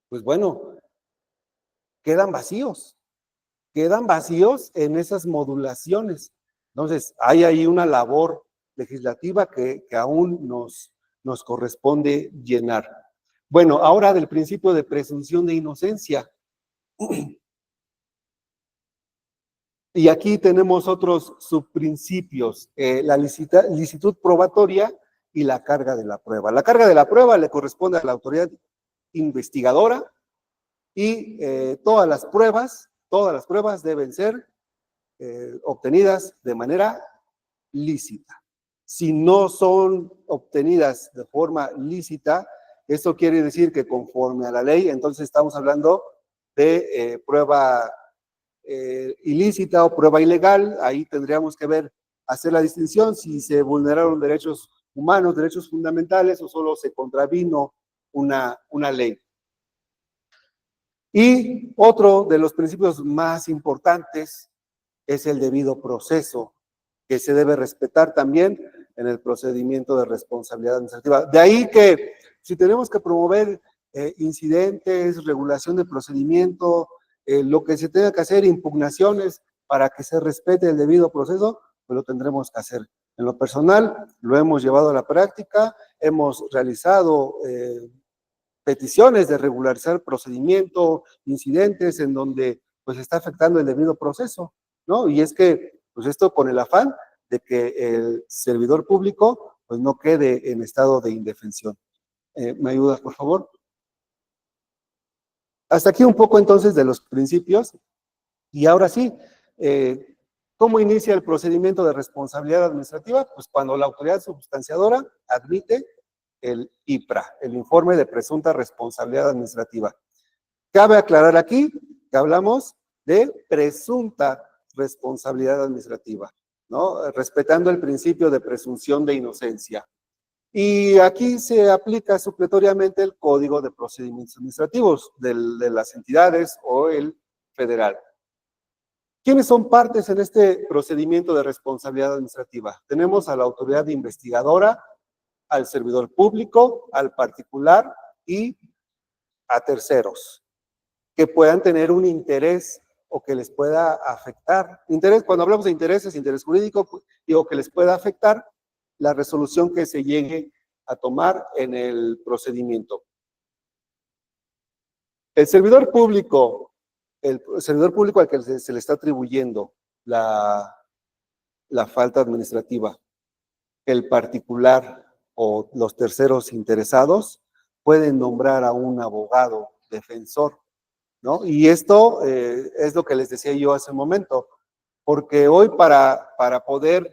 pues bueno, quedan vacíos en esas modulaciones. Entonces, hay ahí una labor legislativa que aún nos corresponde llenar. Bueno, ahora del principio de presunción de inocencia. Y aquí tenemos otros subprincipios, la licitud probatoria y la carga de la prueba. La carga de la prueba le corresponde a la autoridad investigadora y todas las pruebas deben ser obtenidas de manera lícita. Si no son obtenidas de forma lícita, eso quiere decir que conforme a la ley, entonces estamos hablando de prueba ilícita o prueba ilegal. Ahí tendríamos que hacer la distinción si se vulneraron derechos humanos, derechos fundamentales o solo se contravino una ley. Y otro de los principios más importantes es el debido proceso, que se debe respetar también en el procedimiento de responsabilidad administrativa. De ahí que si tenemos que promover incidentes, regulación de procedimiento, lo que se tenga que hacer, impugnaciones para que se respete el debido proceso, pues lo tendremos que hacer. En lo personal, lo hemos llevado a la práctica, hemos realizado peticiones de regularizar procedimiento, incidentes en donde pues está afectando el debido proceso, ¿no? Y es que, pues esto con el afán de que el servidor público pues no quede en estado de indefensión. ¿Me ayudas, por favor? Hasta aquí un poco entonces de los principios. Y ahora sí, ¿Cómo inicia el procedimiento de responsabilidad administrativa? Pues cuando la autoridad sustanciadora admite el IPRA, el informe de presunta responsabilidad administrativa. Cabe aclarar aquí que hablamos de presunta responsabilidad administrativa, ¿no? Respetando el principio de presunción de inocencia. Y aquí se aplica supletoriamente el Código de Procedimientos Administrativos de las entidades o el federal. ¿Quiénes son partes en este procedimiento de responsabilidad administrativa? Tenemos a la autoridad investigadora, al servidor público, al particular y a terceros que puedan tener un interés o que les pueda afectar. Interés, cuando hablamos de intereses, interés jurídico, digo que les pueda afectar la resolución que se llegue a tomar en el procedimiento. El servidor público al que se le está atribuyendo la falta administrativa, el particular o los terceros interesados pueden nombrar a un abogado defensor, ¿no? Y esto es lo que les decía yo hace un momento, porque hoy para poder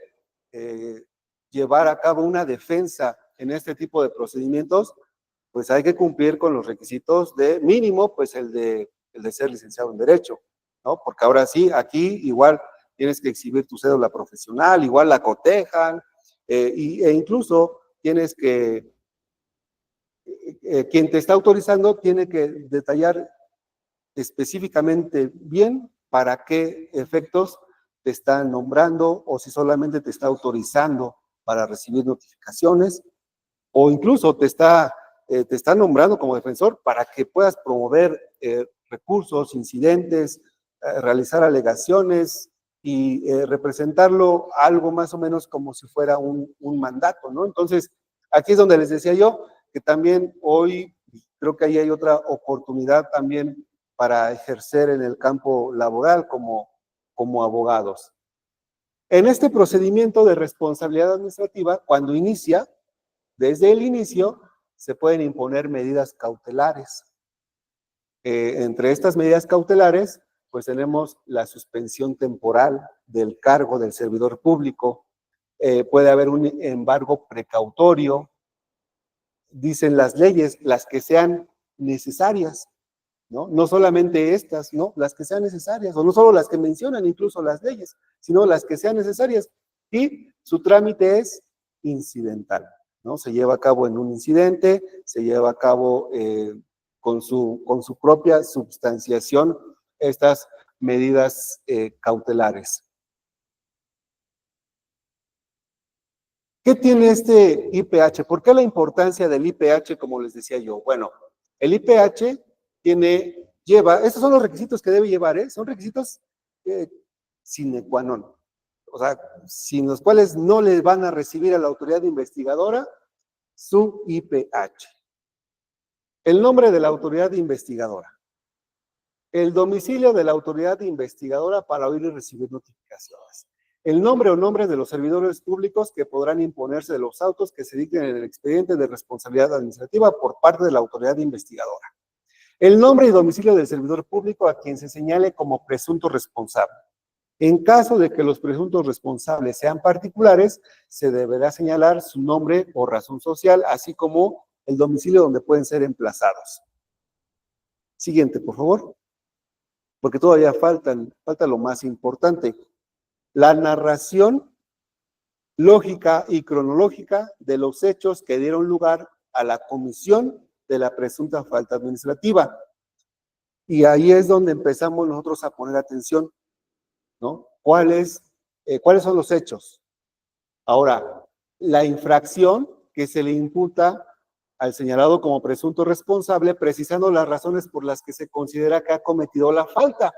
llevar a cabo una defensa en este tipo de procedimientos, pues hay que cumplir con los requisitos de mínimo, pues el de ser licenciado en Derecho, ¿no? Porque ahora sí, aquí igual tienes que exhibir tu cédula profesional, igual la cotejan, e incluso tienes que, quien te está autorizando tiene que detallar específicamente bien para qué efectos te están nombrando o si solamente te está autorizando para recibir notificaciones o incluso te está nombrando como defensor para que puedas promover recursos, incidentes, realizar alegaciones y representarlo algo más o menos como si fuera un mandato, ¿no? Entonces, aquí es donde les decía yo que también hoy creo que ahí hay otra oportunidad también para ejercer en el campo laboral como abogados. En este procedimiento de responsabilidad administrativa, cuando inicia, desde el inicio, se pueden imponer medidas cautelares. Entre estas medidas cautelares, pues tenemos la suspensión temporal del cargo del servidor público, puede haber un embargo precautorio, dicen las leyes, las que sean necesarias, ¿no? No solamente estas, ¿no? Las que sean necesarias, o no solo las que mencionan incluso las leyes, sino las que sean necesarias. Y su trámite es incidental, ¿no? Se lleva a cabo en un incidente, se lleva a cabo con su propia substanciación estas medidas cautelares. ¿Qué tiene este IPH? ¿Por qué la importancia del IPH, como les decía yo? Bueno, el IPH lleva, estos son los requisitos que debe llevar, son requisitos sine qua non, o sea, sin los cuales no le van a recibir a la autoridad investigadora su IPH. El nombre de la autoridad investigadora, el domicilio de la autoridad investigadora para oír y recibir notificaciones, el nombre o nombres de los servidores públicos que podrán imponerse de los autos que se dicten en el expediente de responsabilidad administrativa por parte de la autoridad investigadora, el nombre y domicilio del servidor público a quien se señale como presunto responsable. En caso de que los presuntos responsables sean particulares, se deberá señalar su nombre o razón social, así como el domicilio donde pueden ser emplazados. Siguiente, por favor, porque todavía falta lo más importante. La narración lógica y cronológica de los hechos que dieron lugar a la comisión de la presunta falta administrativa. Y ahí es donde empezamos nosotros a poner atención, ¿no? ¿Cuáles son los hechos? Ahora, la infracción que se le imputa al señalado como presunto responsable, precisando las razones por las que se considera que ha cometido la falta,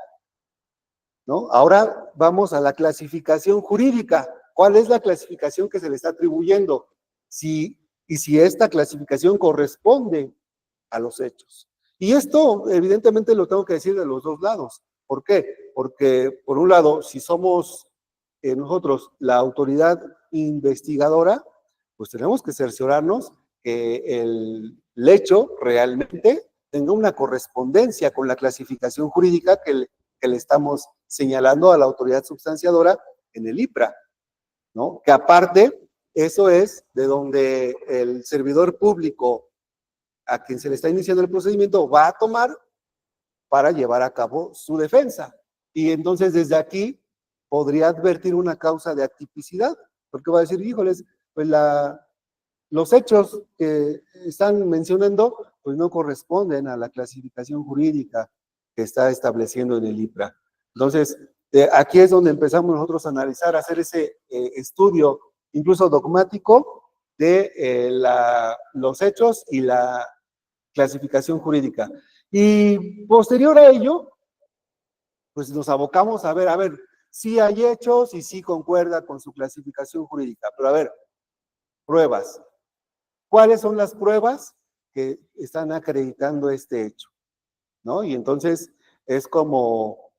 ¿no? Ahora vamos a la clasificación jurídica. ¿Cuál es la clasificación que se le está atribuyendo? Y si esta clasificación corresponde a los hechos. Y esto, evidentemente, lo tengo que decir de los dos lados. ¿Por qué? Porque, por un lado, si somos nosotros la autoridad investigadora, pues tenemos que cerciorarnos que el hecho realmente tenga una correspondencia con la clasificación jurídica que le estamos señalando a la autoridad substanciadora en el IPRA, ¿no? Que aparte, eso es de donde el servidor público a quien se le está iniciando el procedimiento va a tomar para llevar a cabo su defensa. Y entonces desde aquí podría advertir una causa de atipicidad, porque va a decir, híjoles, pues los hechos que están mencionando pues no corresponden a la clasificación jurídica que está estableciendo en el IPRA. Entonces, aquí es donde empezamos nosotros a analizar, a hacer ese estudio, incluso dogmático, de los hechos y la clasificación jurídica. Y posterior a ello, pues nos abocamos a ver, sí hay hechos y sí concuerda con su clasificación jurídica, pero a ver, pruebas. ¿Cuáles son las pruebas que están acreditando este hecho? ¿No? Y entonces es como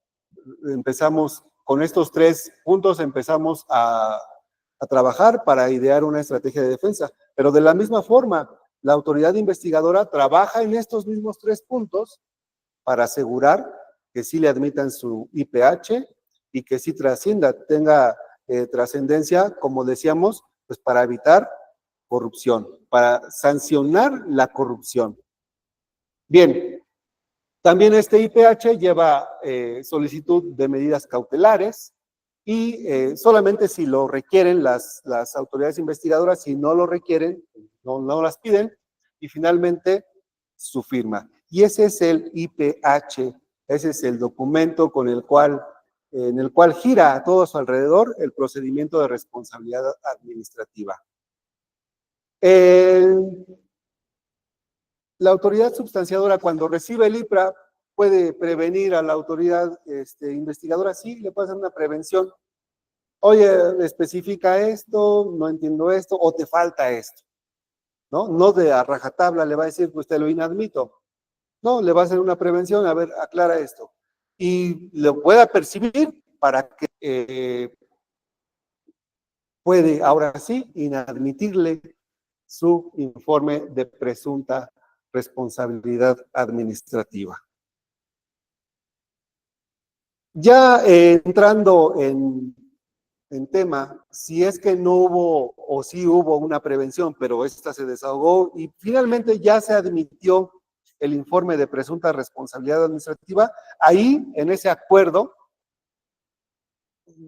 empezamos con estos 3 puntos, empezamos a trabajar para idear una estrategia de defensa. Pero de la misma forma, la autoridad investigadora trabaja en estos mismos 3 puntos para asegurar que sí le admitan su IPH y que sí trascienda, tenga trascendencia, como decíamos, pues para evitar corrupción, para sancionar la corrupción. Bien, también este IPH lleva solicitud de medidas cautelares y solamente si lo requieren las autoridades investigadoras, si no lo requieren, no las piden, y finalmente su firma. Y ese es el IPH, ese es el documento en el cual gira a todo a su alrededor el procedimiento de responsabilidad administrativa. La autoridad substanciadora, cuando recibe el IPRA, puede prevenir a la autoridad investigadora, sí, le puede hacer una prevención. Oye, especifica esto, no entiendo esto, o te falta esto, ¿no? No de a rajatabla le va a decir, pues te lo inadmito. No, le va a hacer una prevención, a ver, aclara esto. Y lo pueda percibir para que puede, ahora sí, inadmitirle su informe de presunta responsabilidad administrativa. Ya entrando en tema, si es que no hubo o sí hubo una prevención, pero esta se desahogó y finalmente ya se admitió el informe de presunta responsabilidad administrativa, ahí en ese acuerdo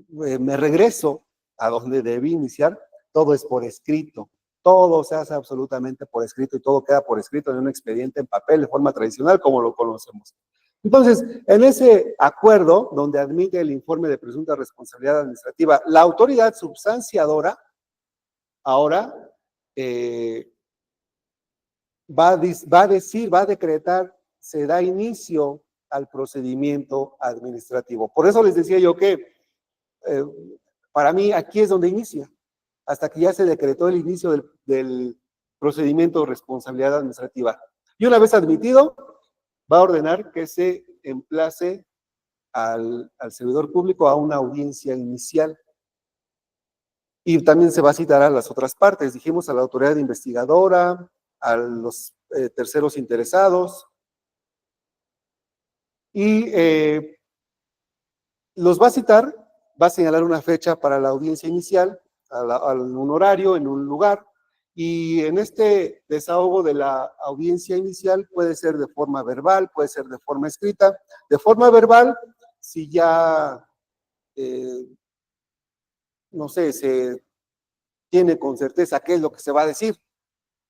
me regreso a donde debí iniciar, todo es por escrito. Todo se hace absolutamente por escrito y todo queda por escrito en un expediente en papel de forma tradicional como lo conocemos. Entonces, en ese acuerdo donde admite el informe de presunta responsabilidad administrativa, la autoridad substanciadora ahora va a decretar, se da inicio al procedimiento administrativo. Por eso les decía yo que para mí aquí es donde inicia, hasta que ya se decretó el inicio del procedimiento de responsabilidad administrativa. Y una vez admitido, va a ordenar que se emplace al servidor público a una audiencia inicial. Y también se va a citar a las otras partes, dijimos a la autoridad investigadora, a los terceros interesados, y los va a citar, va a señalar una fecha para la audiencia inicial, un horario, en un lugar, y en este desahogo de la audiencia inicial puede ser de forma verbal, puede ser de forma escrita. De forma verbal, si ya, no sé, se tiene con certeza qué es lo que se va a decir,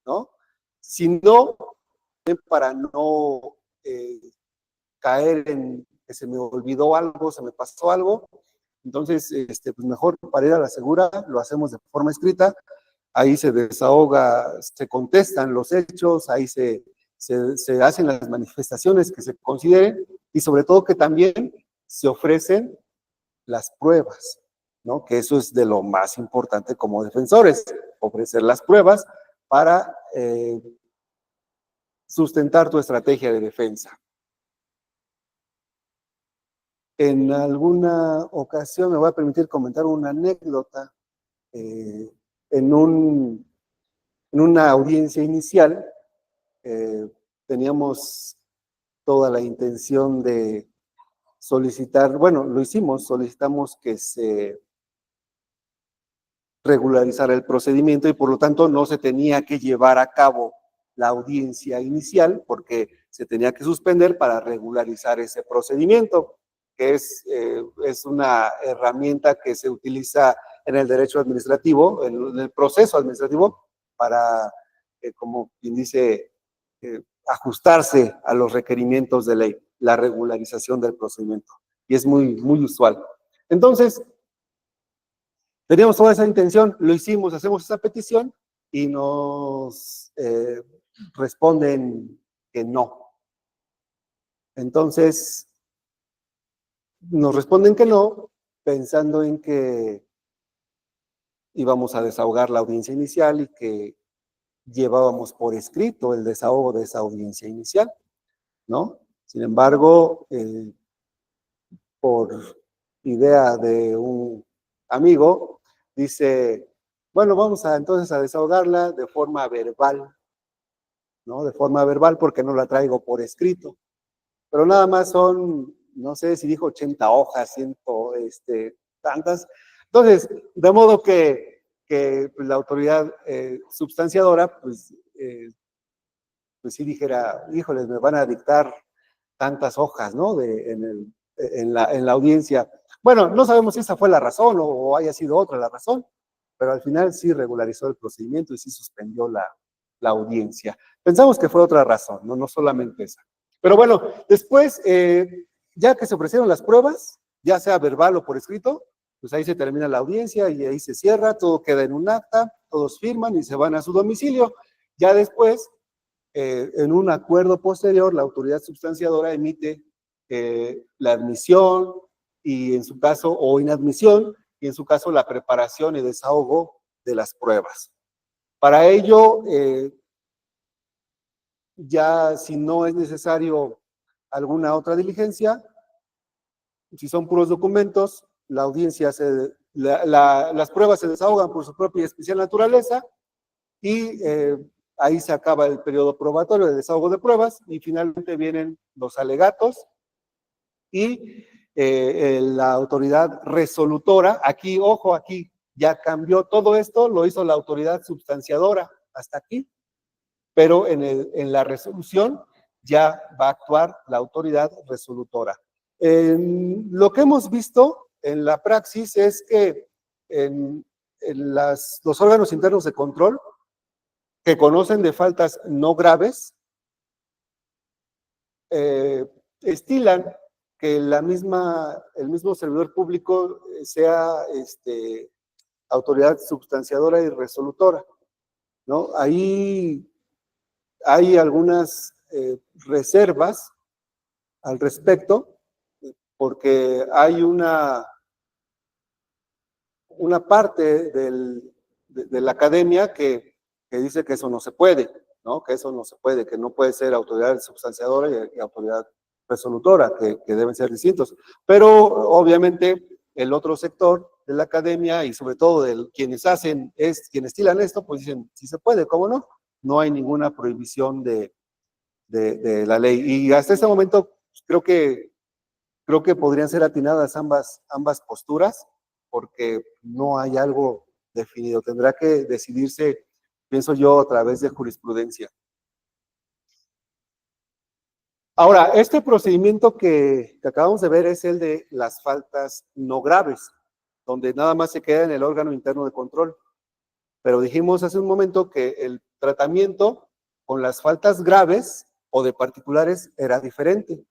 ¿no? Si no, para no caer en que se me olvidó algo, se me pasó algo, entonces, pues mejor para ir a la segura, lo hacemos de forma escrita, ahí se desahoga, se contestan los hechos, ahí se hacen las manifestaciones que se consideren y sobre todo que también se ofrecen las pruebas, ¿no? Que eso es de lo más importante como defensores, ofrecer las pruebas para sustentar tu estrategia de defensa. En alguna ocasión me voy a permitir comentar una anécdota. En una audiencia inicial teníamos toda la intención de solicitar, bueno, lo hicimos, solicitamos que se regularizar el procedimiento y por lo tanto no se tenía que llevar a cabo la audiencia inicial porque se tenía que suspender para regularizar ese procedimiento, que es una herramienta que se utiliza en el derecho administrativo, en el proceso administrativo, para, como quien dice, ajustarse a los requerimientos de ley, la regularización del procedimiento. Y es muy, muy usual. Entonces, teníamos toda esa intención, lo hicimos, hacemos esa petición y nos responden que no. Entonces, nos responden que no, pensando en que íbamos a desahogar la audiencia inicial y que llevábamos por escrito el desahogo de esa audiencia inicial, ¿no? Sin embargo, por idea de un amigo, dice, bueno, vamos entonces a desahogarla de forma verbal, ¿no? De forma verbal porque no la traigo por escrito. Pero nada más son, no sé si dijo 80 hojas, 100, tantas. Entonces, de modo que pues, la autoridad substanciadora, pues sí dijera, híjoles, me van a dictar tantas hojas, ¿no? En la audiencia. Bueno, no sabemos si esa fue la razón o haya sido otra la razón, pero al final sí regularizó el procedimiento y sí suspendió la audiencia. Pensamos que fue otra razón, no solamente esa. Pero bueno, después, ya que se ofrecieron las pruebas, ya sea verbal o por escrito, pues ahí se termina la audiencia y ahí se cierra, todo queda en un acta, todos firman y se van a su domicilio. Ya después, en un acuerdo posterior, la autoridad substanciadora emite la admisión y en su caso, o inadmisión, y en su caso la preparación y desahogo de las pruebas. Para ello, ya si no es necesario alguna otra diligencia, si son puros documentos, la audiencia las pruebas se desahogan por su propia y especial naturaleza y ahí se acaba el periodo probatorio de desahogo de pruebas y finalmente vienen los alegatos y la autoridad resolutora, aquí, ojo, aquí ya cambió todo esto, lo hizo la autoridad substanciadora hasta aquí, pero en la resolución ya va a actuar la autoridad resolutora. Lo que hemos visto en la praxis es que los órganos internos de control que conocen de faltas no graves, estilan que el mismo servidor público sea autoridad substanciadora y resolutora, ¿no? Ahí hay algunas reservas al respecto, porque hay una parte de la academia que dice que eso no se puede, ¿no? Que eso no se puede, que no puede ser autoridad substanciadora y autoridad resolutora, que deben ser distintos. Pero obviamente el otro sector de la academia y sobre todo de quienes quienes estilan esto, pues dicen, sí se puede, ¿cómo no? No hay ninguna prohibición de la ley. Y hasta este momento creo que podrían ser atinadas ambas posturas, porque no hay algo definido. Tendrá que decidirse, pienso yo, a través de jurisprudencia. Ahora, este procedimiento que acabamos de ver es el de las faltas no graves, donde nada más se queda en el órgano interno de control. Pero dijimos hace un momento que el tratamiento con las faltas graves o de particulares era diferente.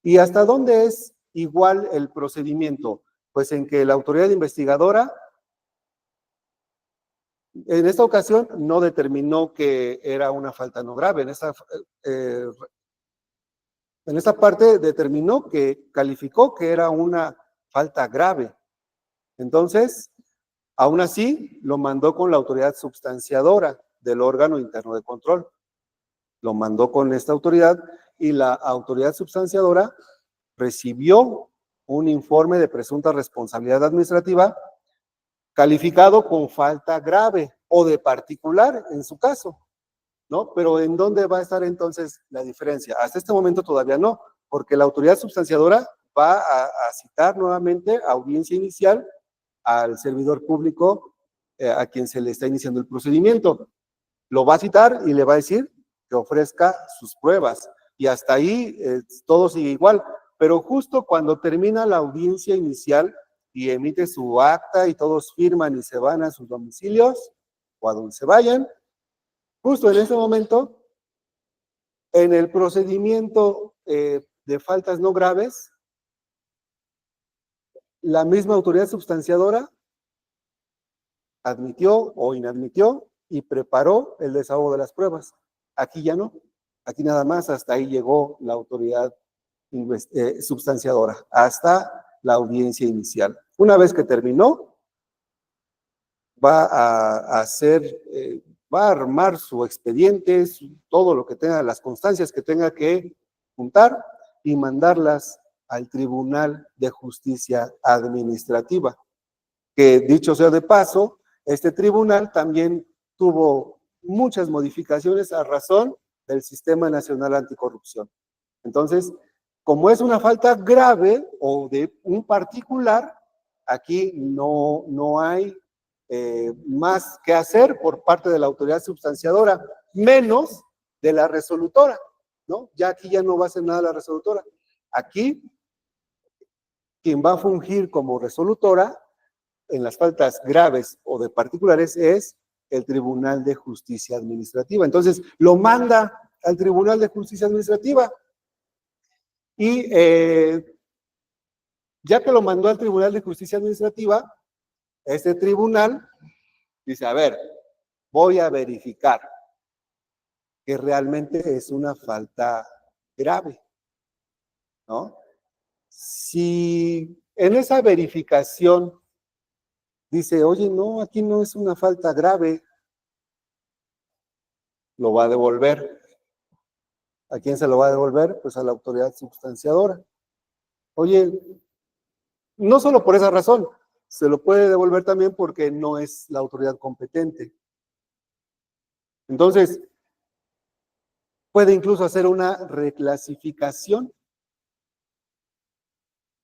¿Y hasta dónde es igual el procedimiento? Pues en que la autoridad investigadora en esta ocasión no determinó que era una falta no grave. En esta parte determinó calificó que era una falta grave. Entonces, aún así, lo mandó con la autoridad substanciadora del órgano interno de control. Lo mandó con esta autoridad y la autoridad substanciadora recibió un informe de presunta responsabilidad administrativa calificado con falta grave o de particular en su caso, ¿no? Pero ¿en dónde va a estar entonces la diferencia? Hasta este momento todavía no, porque la autoridad substanciadora va a citar nuevamente audiencia inicial al servidor público a quien se le está iniciando el procedimiento. Lo va a citar y le va a decir que ofrezca sus pruebas. Y hasta ahí todo sigue igual. Pero justo cuando termina la audiencia inicial y emite su acta y todos firman y se van a sus domicilios o a donde se vayan, justo en ese momento, en el procedimiento de faltas no graves, la misma autoridad substanciadora admitió o inadmitió y preparó el desahogo de las pruebas. Aquí ya no, aquí nada más hasta ahí llegó la autoridad substanciadora, hasta la audiencia inicial. Una vez que terminó, va a hacer, va a armar su expediente, todo lo que tenga, las constancias que tenga que juntar y mandarlas al Tribunal de Justicia Administrativa, que dicho sea de paso, este tribunal también tuvo muchas modificaciones a razón del Sistema Nacional Anticorrupción. Entonces, como es una falta grave o de un particular, aquí no hay más que hacer por parte de la autoridad substanciadora, menos de la resolutora, ¿no? Ya aquí ya no va a hacer nada la resolutora. Aquí, quien va a fungir como resolutora en las faltas graves o de particulares es el Tribunal de Justicia Administrativa. Entonces, lo manda al Tribunal de Justicia Administrativa y ya que lo mandó al Tribunal de Justicia Administrativa, este tribunal dice, a ver, voy a verificar que realmente es una falta grave, ¿no? Si en esa verificación dice, oye, no, aquí no es una falta grave, lo va a devolver. ¿A quién se lo va a devolver? Pues a la autoridad substanciadora. Oye, no solo por esa razón, se lo puede devolver también porque no es la autoridad competente. Entonces, puede incluso hacer una reclasificación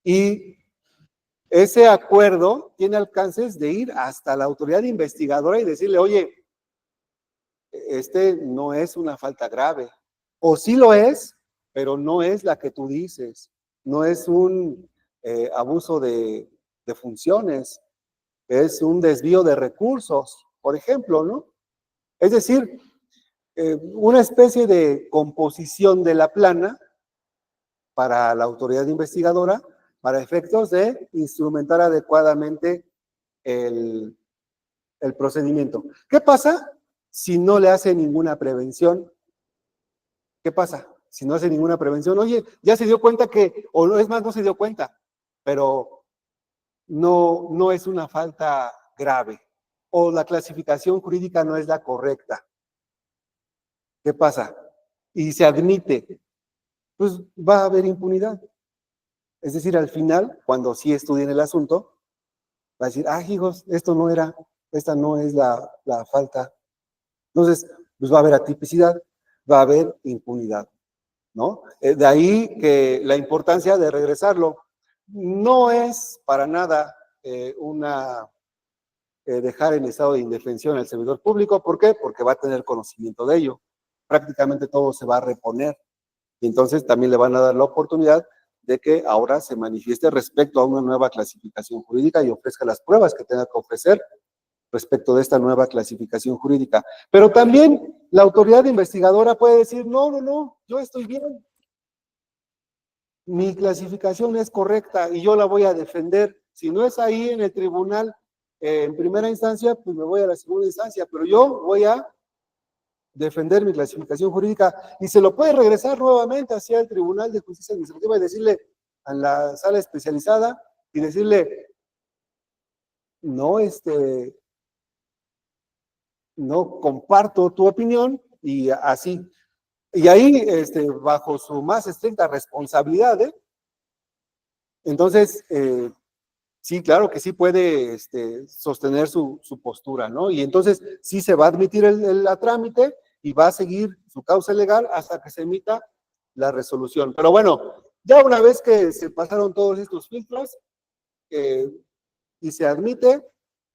y ese acuerdo tiene alcances de ir hasta la autoridad investigadora y decirle, oye, este no es una falta grave, o sí lo es, pero no es la que tú dices, no es un abuso de funciones, es un desvío de recursos, por ejemplo, ¿no? Es decir, una especie de composición de la plana para la autoridad investigadora para efectos de instrumentar adecuadamente el procedimiento. ¿Qué pasa si no le hace ninguna prevención? ¿Qué pasa si no hace ninguna prevención? Oye, ya se dio cuenta que, o es más, no se dio cuenta, pero no es una falta grave, o la clasificación jurídica no es la correcta. ¿Qué pasa? Y se admite, pues va a haber impunidad. Es decir, al final, cuando sí estudien el asunto, va a decir, hijos, esto no era, esta no es la falta. Entonces, pues va a haber atipicidad, va a haber impunidad, ¿no? De ahí que la importancia de regresarlo no es para nada dejar en estado de indefensión al servidor público. ¿Por qué? Porque va a tener conocimiento de ello. Prácticamente todo se va a reponer. Y entonces también le van a dar la oportunidad de que ahora se manifieste respecto a una nueva clasificación jurídica y ofrezca las pruebas que tenga que ofrecer respecto de esta nueva clasificación jurídica. Pero también la autoridad investigadora puede decir, no, yo estoy bien. Mi clasificación es correcta y yo la voy a defender. Si no es ahí en el tribunal, en primera instancia, pues me voy a la segunda instancia, pero yo voy a defender mi clasificación jurídica y se lo puede regresar nuevamente hacia el Tribunal de Justicia Administrativa y decirle a la sala especializada y decirle, no, no comparto tu opinión y así. Y ahí, bajo su más estricta responsabilidad, entonces, sí, claro que sí puede sostener su postura, ¿no? Y entonces sí se va a admitir la trámite y va a seguir su causa legal hasta que se emita la resolución. Pero bueno, ya una vez que se pasaron todos estos filtros y se admite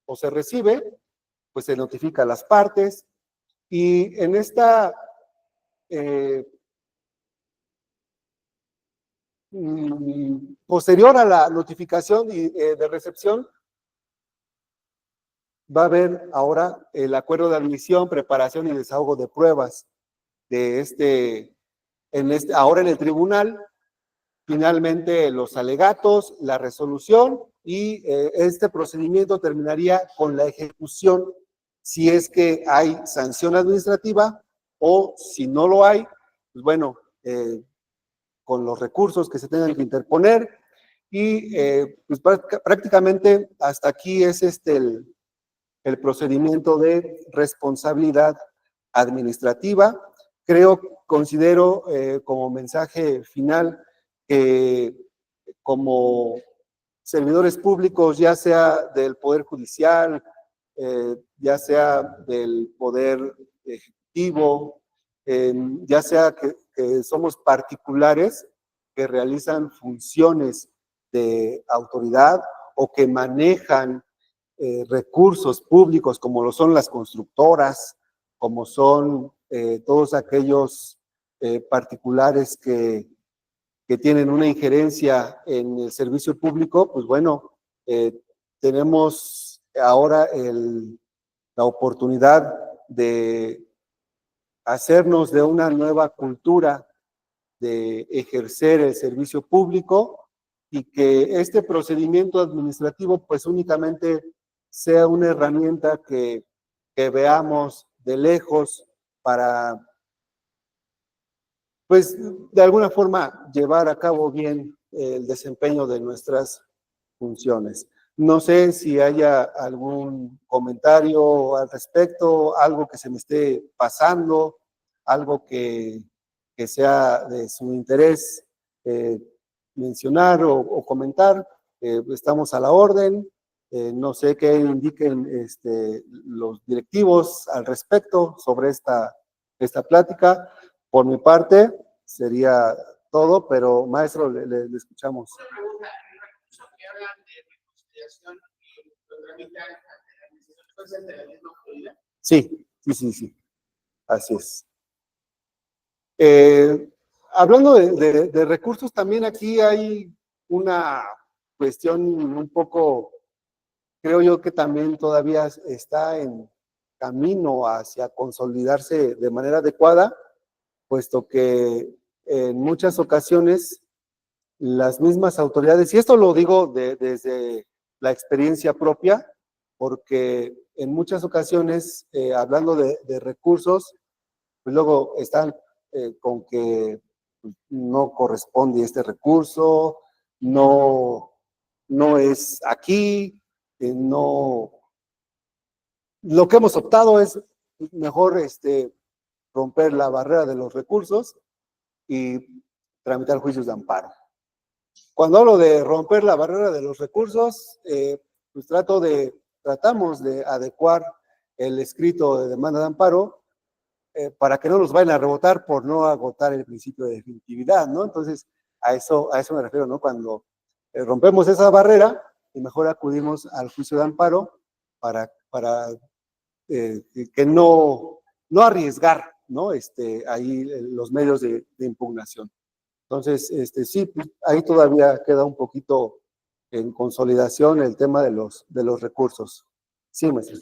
o se recibe, pues se notifica a las partes, y en esta posterior a la notificación de recepción, va a haber ahora el acuerdo de admisión, preparación y desahogo de pruebas de ahora en el tribunal, finalmente los alegatos, la resolución, y este procedimiento terminaría con la ejecución si es que hay sanción administrativa, o si no lo hay, pues bueno, con los recursos que se tengan que interponer, y pues prácticamente hasta aquí es el procedimiento de responsabilidad administrativa. Considero como mensaje final que como servidores públicos, ya sea del Poder Judicial, ya sea del Poder Ejecutivo, ya sea que somos particulares que realizan funciones de autoridad o que manejan recursos públicos, como lo son las constructoras, como son todos aquellos particulares que tienen una injerencia en el servicio público, pues bueno, tenemos ahora la oportunidad de hacernos de una nueva cultura de ejercer el servicio público, y que este procedimiento administrativo pues únicamente sea una herramienta que veamos de lejos para, pues, de alguna forma llevar a cabo bien el desempeño de nuestras funciones. No sé si haya algún comentario al respecto, algo que se me esté pasando, algo que sea de su interés mencionar o comentar. Estamos a la orden. No sé qué indiquen los directivos al respecto sobre esta plática. Por mi parte, sería todo, pero maestro, le escuchamos. Una pregunta, el recurso que hablan de reconciliación y lo tramitan ante la administración, ¿puede ser de la misma autoridad? Sí, así es. Hablando de recursos, también aquí hay una cuestión un poco, creo yo que también todavía está en camino hacia consolidarse de manera adecuada, puesto que en muchas ocasiones las mismas autoridades, y esto lo digo desde la experiencia propia, porque en muchas ocasiones, hablando de recursos, pues luego están con que no corresponde este recurso, no es aquí, no. Lo que hemos optado es mejor romper la barrera de los recursos y tramitar juicios de amparo. Cuando hablo de romper la barrera de los recursos, pues tratamos de adecuar el escrito de demanda de amparo para que no nos vayan a rebotar por no agotar el principio de definitividad, ¿no? Entonces, a eso me refiero, ¿no? Cuando rompemos esa barrera, y mejor acudimos al juicio de amparo para que no arriesgar, ¿no? Ahí los medios de impugnación. Entonces, sí, pues, ahí todavía queda un poquito en consolidación el tema de los recursos. Sí, maestro.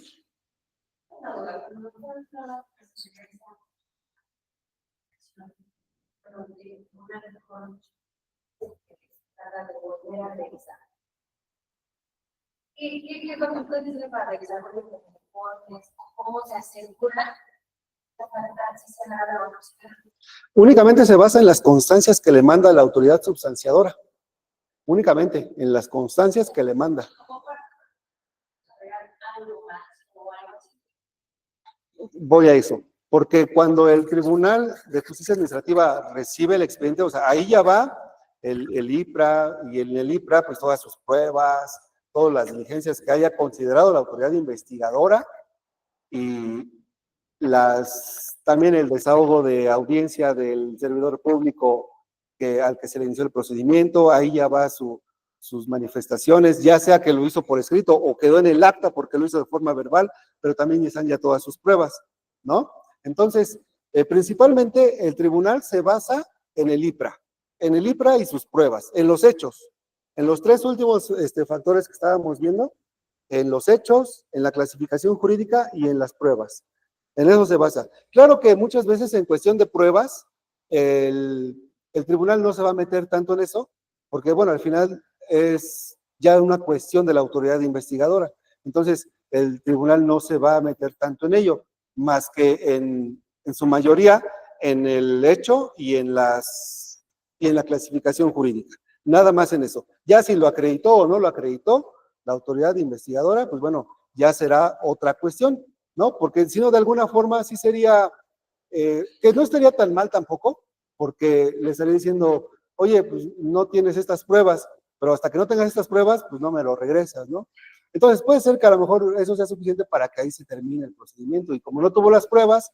¿Qué puede ser para revisar cómo se asegura la Únicamente se basa en las constancias que le manda la autoridad substanciadora. Únicamente en las constancias que le manda. Voy a eso, porque cuando el Tribunal de Justicia Administrativa recibe el expediente, o sea, ahí ya va el IPRA, y en el IPRA, pues todas sus pruebas, todas las diligencias que haya considerado la autoridad investigadora, y también el desahogo de audiencia del servidor público al que se le inició el procedimiento. Ahí ya va su sus manifestaciones, ya sea que lo hizo por escrito o quedó en el acta porque lo hizo de forma verbal, pero también están ya todas sus pruebas, ¿no? Entonces, principalmente el tribunal se basa en el IPRA y sus pruebas, en los hechos, en los tres últimos factores que estábamos viendo, en los hechos, en la clasificación jurídica y en las pruebas. En eso se basa. Claro que muchas veces en cuestión de pruebas, el tribunal no se va a meter tanto en eso, porque bueno, al final es ya una cuestión de la autoridad investigadora. Entonces, el tribunal no se va a meter tanto en ello, más que en su mayoría en el hecho y en la clasificación jurídica. Nada más en eso. Ya si lo acreditó o no lo acreditó la autoridad investigadora, pues bueno, ya será otra cuestión, ¿no? Porque si no, de alguna forma sí sería, que no estaría tan mal tampoco, porque le estaría diciendo, oye, pues no tienes estas pruebas, pero hasta que no tengas estas pruebas, pues no me lo regresas, ¿no? Entonces puede ser que a lo mejor eso sea suficiente para que ahí se termine el procedimiento, y como no tuvo las pruebas,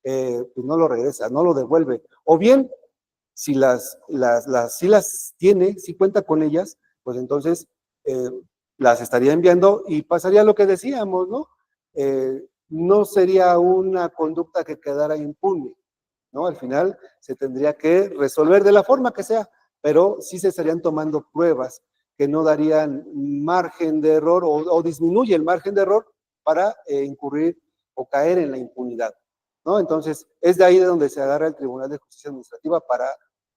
pues no lo regresa, no lo devuelve. O bien, si si las tiene, si cuenta con ellas, pues entonces las estaría enviando y pasaría lo que decíamos, ¿no? No sería una conducta que quedara impune, ¿no? Al final se tendría que resolver de la forma que sea, pero sí se estarían tomando pruebas que no darían margen de error o disminuye el margen de error para incurrir o caer en la impunidad, ¿no? Entonces, es de ahí de donde se agarra el Tribunal de Justicia Administrativa para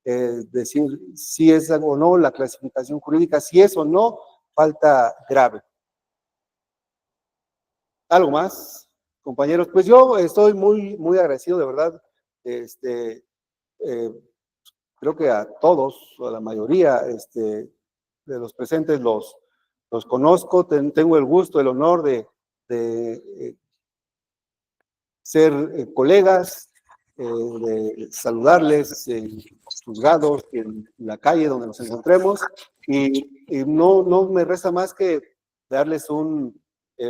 decir si es o no la clasificación jurídica, si es o no falta grave. ¿Algo más, compañeros? Pues yo estoy muy agradecido, de verdad. Creo que a todos, o a la mayoría de los presentes los conozco, tengo el gusto, el honor de ser colegas, de saludarles en los juzgados, en la calle donde nos encontremos, y no me resta más que darles un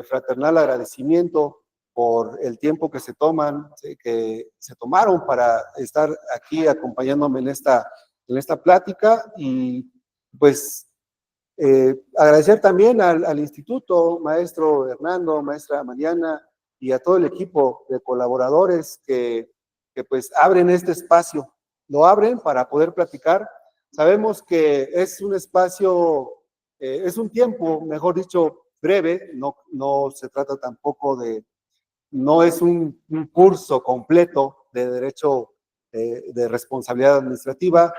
fraternal agradecimiento por el tiempo que se toman, que se tomaron para estar aquí acompañándome en esta plática, y pues agradecer también al instituto, maestro Hernando, maestra Mariana, y a todo el equipo de colaboradores que pues abren este espacio, lo abren para poder platicar. Sabemos que es un espacio, es un tiempo, mejor dicho, breve, no se trata tampoco no es un curso completo de derecho de responsabilidad administrativa.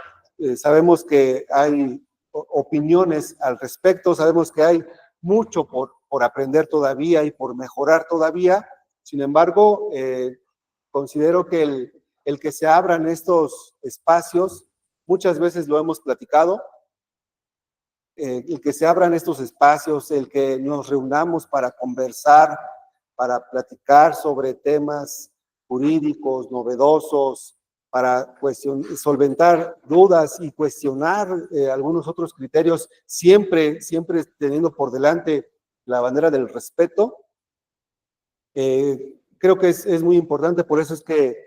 Sabemos que hay opiniones al respecto, sabemos que hay mucho por aprender todavía y por mejorar todavía. Sin embargo, considero que el que se abran estos espacios, muchas veces lo hemos platicado, el que se abran estos espacios, el que nos reunamos para conversar, para platicar sobre temas jurídicos novedosos, para solventar dudas y cuestionar algunos otros criterios, siempre teniendo por delante la bandera del respeto. Creo que es muy importante, por eso es que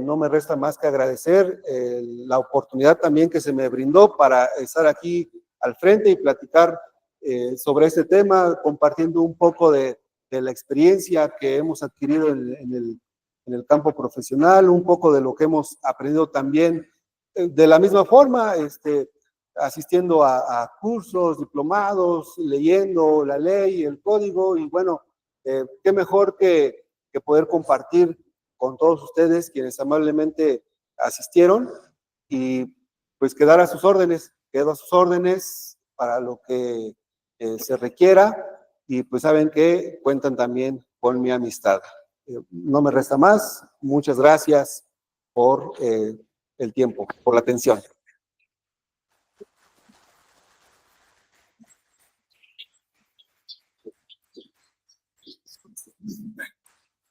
no me resta más que agradecer la oportunidad también que se me brindó para estar aquí al frente y platicar sobre este tema, compartiendo un poco de la experiencia que hemos adquirido en el campo profesional, un poco de lo que hemos aprendido también de la misma forma, asistiendo a cursos, diplomados, leyendo la ley, el código, y bueno, qué mejor que poder compartir con todos ustedes quienes amablemente asistieron, y pues quedo a sus órdenes para lo que se requiera, y pues saben que cuentan también con mi amistad. No me resta más. Muchas gracias por el tiempo, por la atención.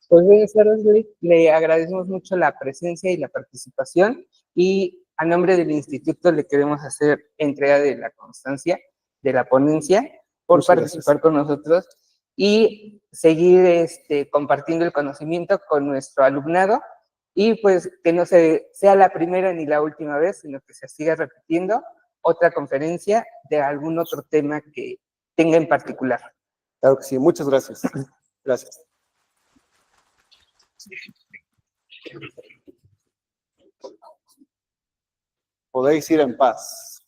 Pues buenas tardes, le agradecemos mucho la presencia y la participación, y a nombre del instituto le queremos hacer entrega de la constancia de la ponencia por Muchas participar gracias. con nosotros y seguir compartiendo el conocimiento con nuestro alumnado, y pues que no sea la primera ni la última vez, sino que se siga repitiendo otra conferencia de algún otro tema que tenga en particular. Claro que sí, muchas gracias. Gracias. Podéis ir en paz.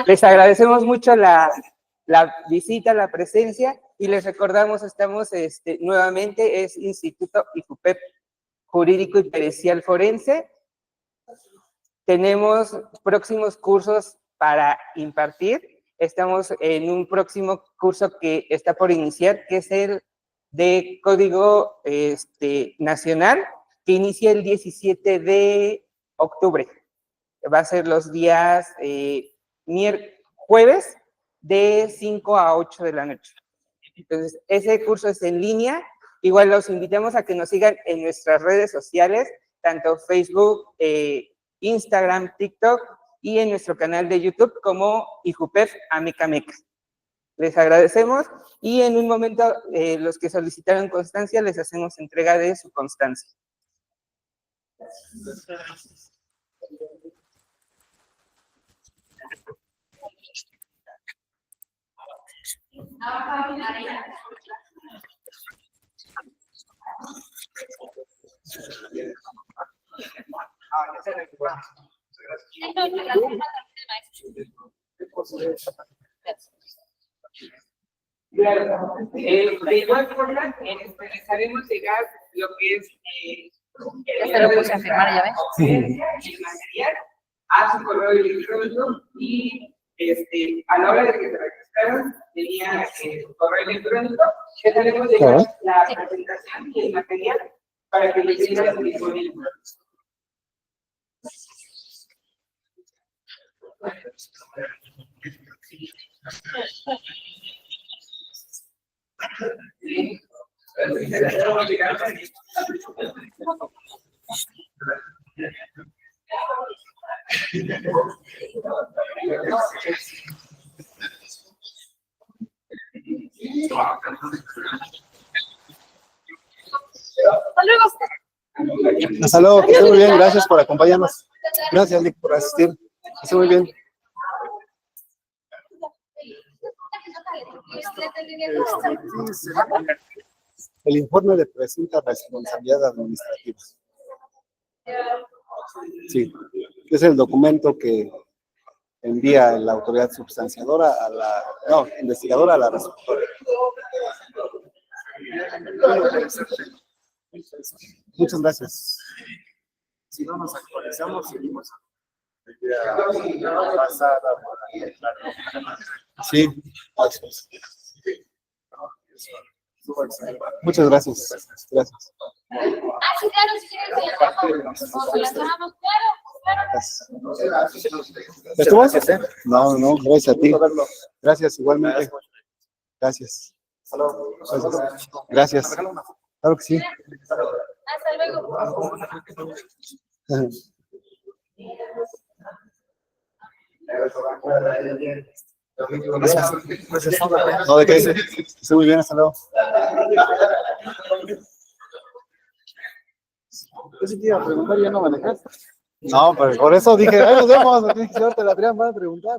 Les agradecemos mucho la visita, la presencia, y les recordamos, estamos nuevamente, es Instituto IJUPEP Jurídico y Pericial Forense. Tenemos próximos cursos para impartir. Estamos en un próximo curso que está por iniciar, que es el de Código Nacional, que inicia el 17 de octubre. Va a ser los días jueves de 5 a 8 de la noche. Entonces, ese curso es en línea. Igual los invitamos a que nos sigan en nuestras redes sociales, tanto Facebook, Instagram, TikTok, y en nuestro canal de YouTube como IJUPEP Amecameca. Les agradecemos, y en un momento los que solicitaron constancia les hacemos entrega de su constancia. De igual forma, les haremos llegar lo que es Se lo puse a firmar, ya ves. el material a su correo electrónico, y a la hora de que se registraron tenía su correo electrónico. Les haremos llegar la presentación y el material para que lo tengan disponible. Hasta luego, que esté muy bien, gracias por acompañarnos. Gracias, Nick, por asistir. Que esté muy bien. El informe de presunta responsabilidad administrativa. Sí, es el documento que envía la autoridad substanciadora a la, no, investigadora a la resolutora. Muchas gracias. Si no nos actualizamos, seguimos. Sí, gracias. Muchas gracias. Gracias. Ah, sí, claro, sí, sí, relacionamos, claro. ¿Ya estuvo? No, no, gracias a ti. Gracias, igualmente. Gracias. Gracias. Claro que sí. Hasta luego. Gracias. No, de qué. Estoy muy bien, hasta luego. Yo sí te iba a preguntar, ya no manejaste. No, pero por eso dije, ay, nos vemos. Si ahorita la Adrián van a preguntar.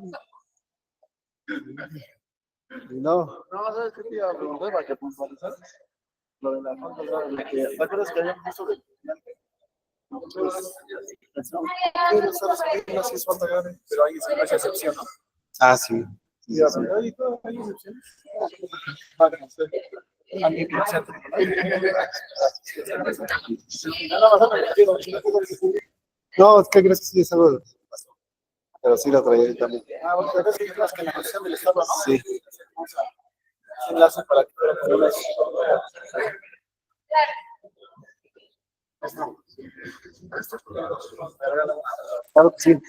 No. No, ¿sabes qué te iba a preguntar para que puntualizar? Lo de las fotos, ¿te acuerdas que habíamos visto de pero hay esa excepción, ¿no? Ah, sí. Sí, hay excepciones. No, es que crees que sí es algo de pasó. Pero sí lo traía yo también. Ah, bueno, pero es que crees que en la posición del Estado, ¿no? Sí. Enlace para que claro que sí.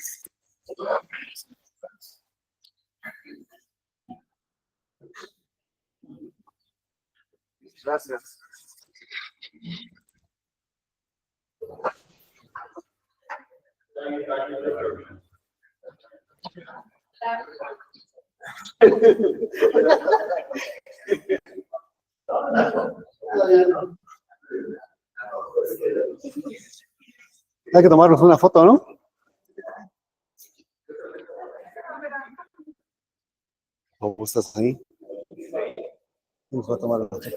Gracias. Hay que tomarnos una foto, ¿no? ¿O estás ahí? Nos va a tomar la foto.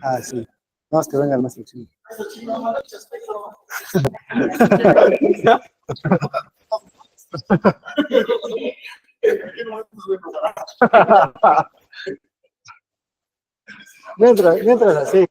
Ah, sí. No, es que venga el maestro chino. Mientras así.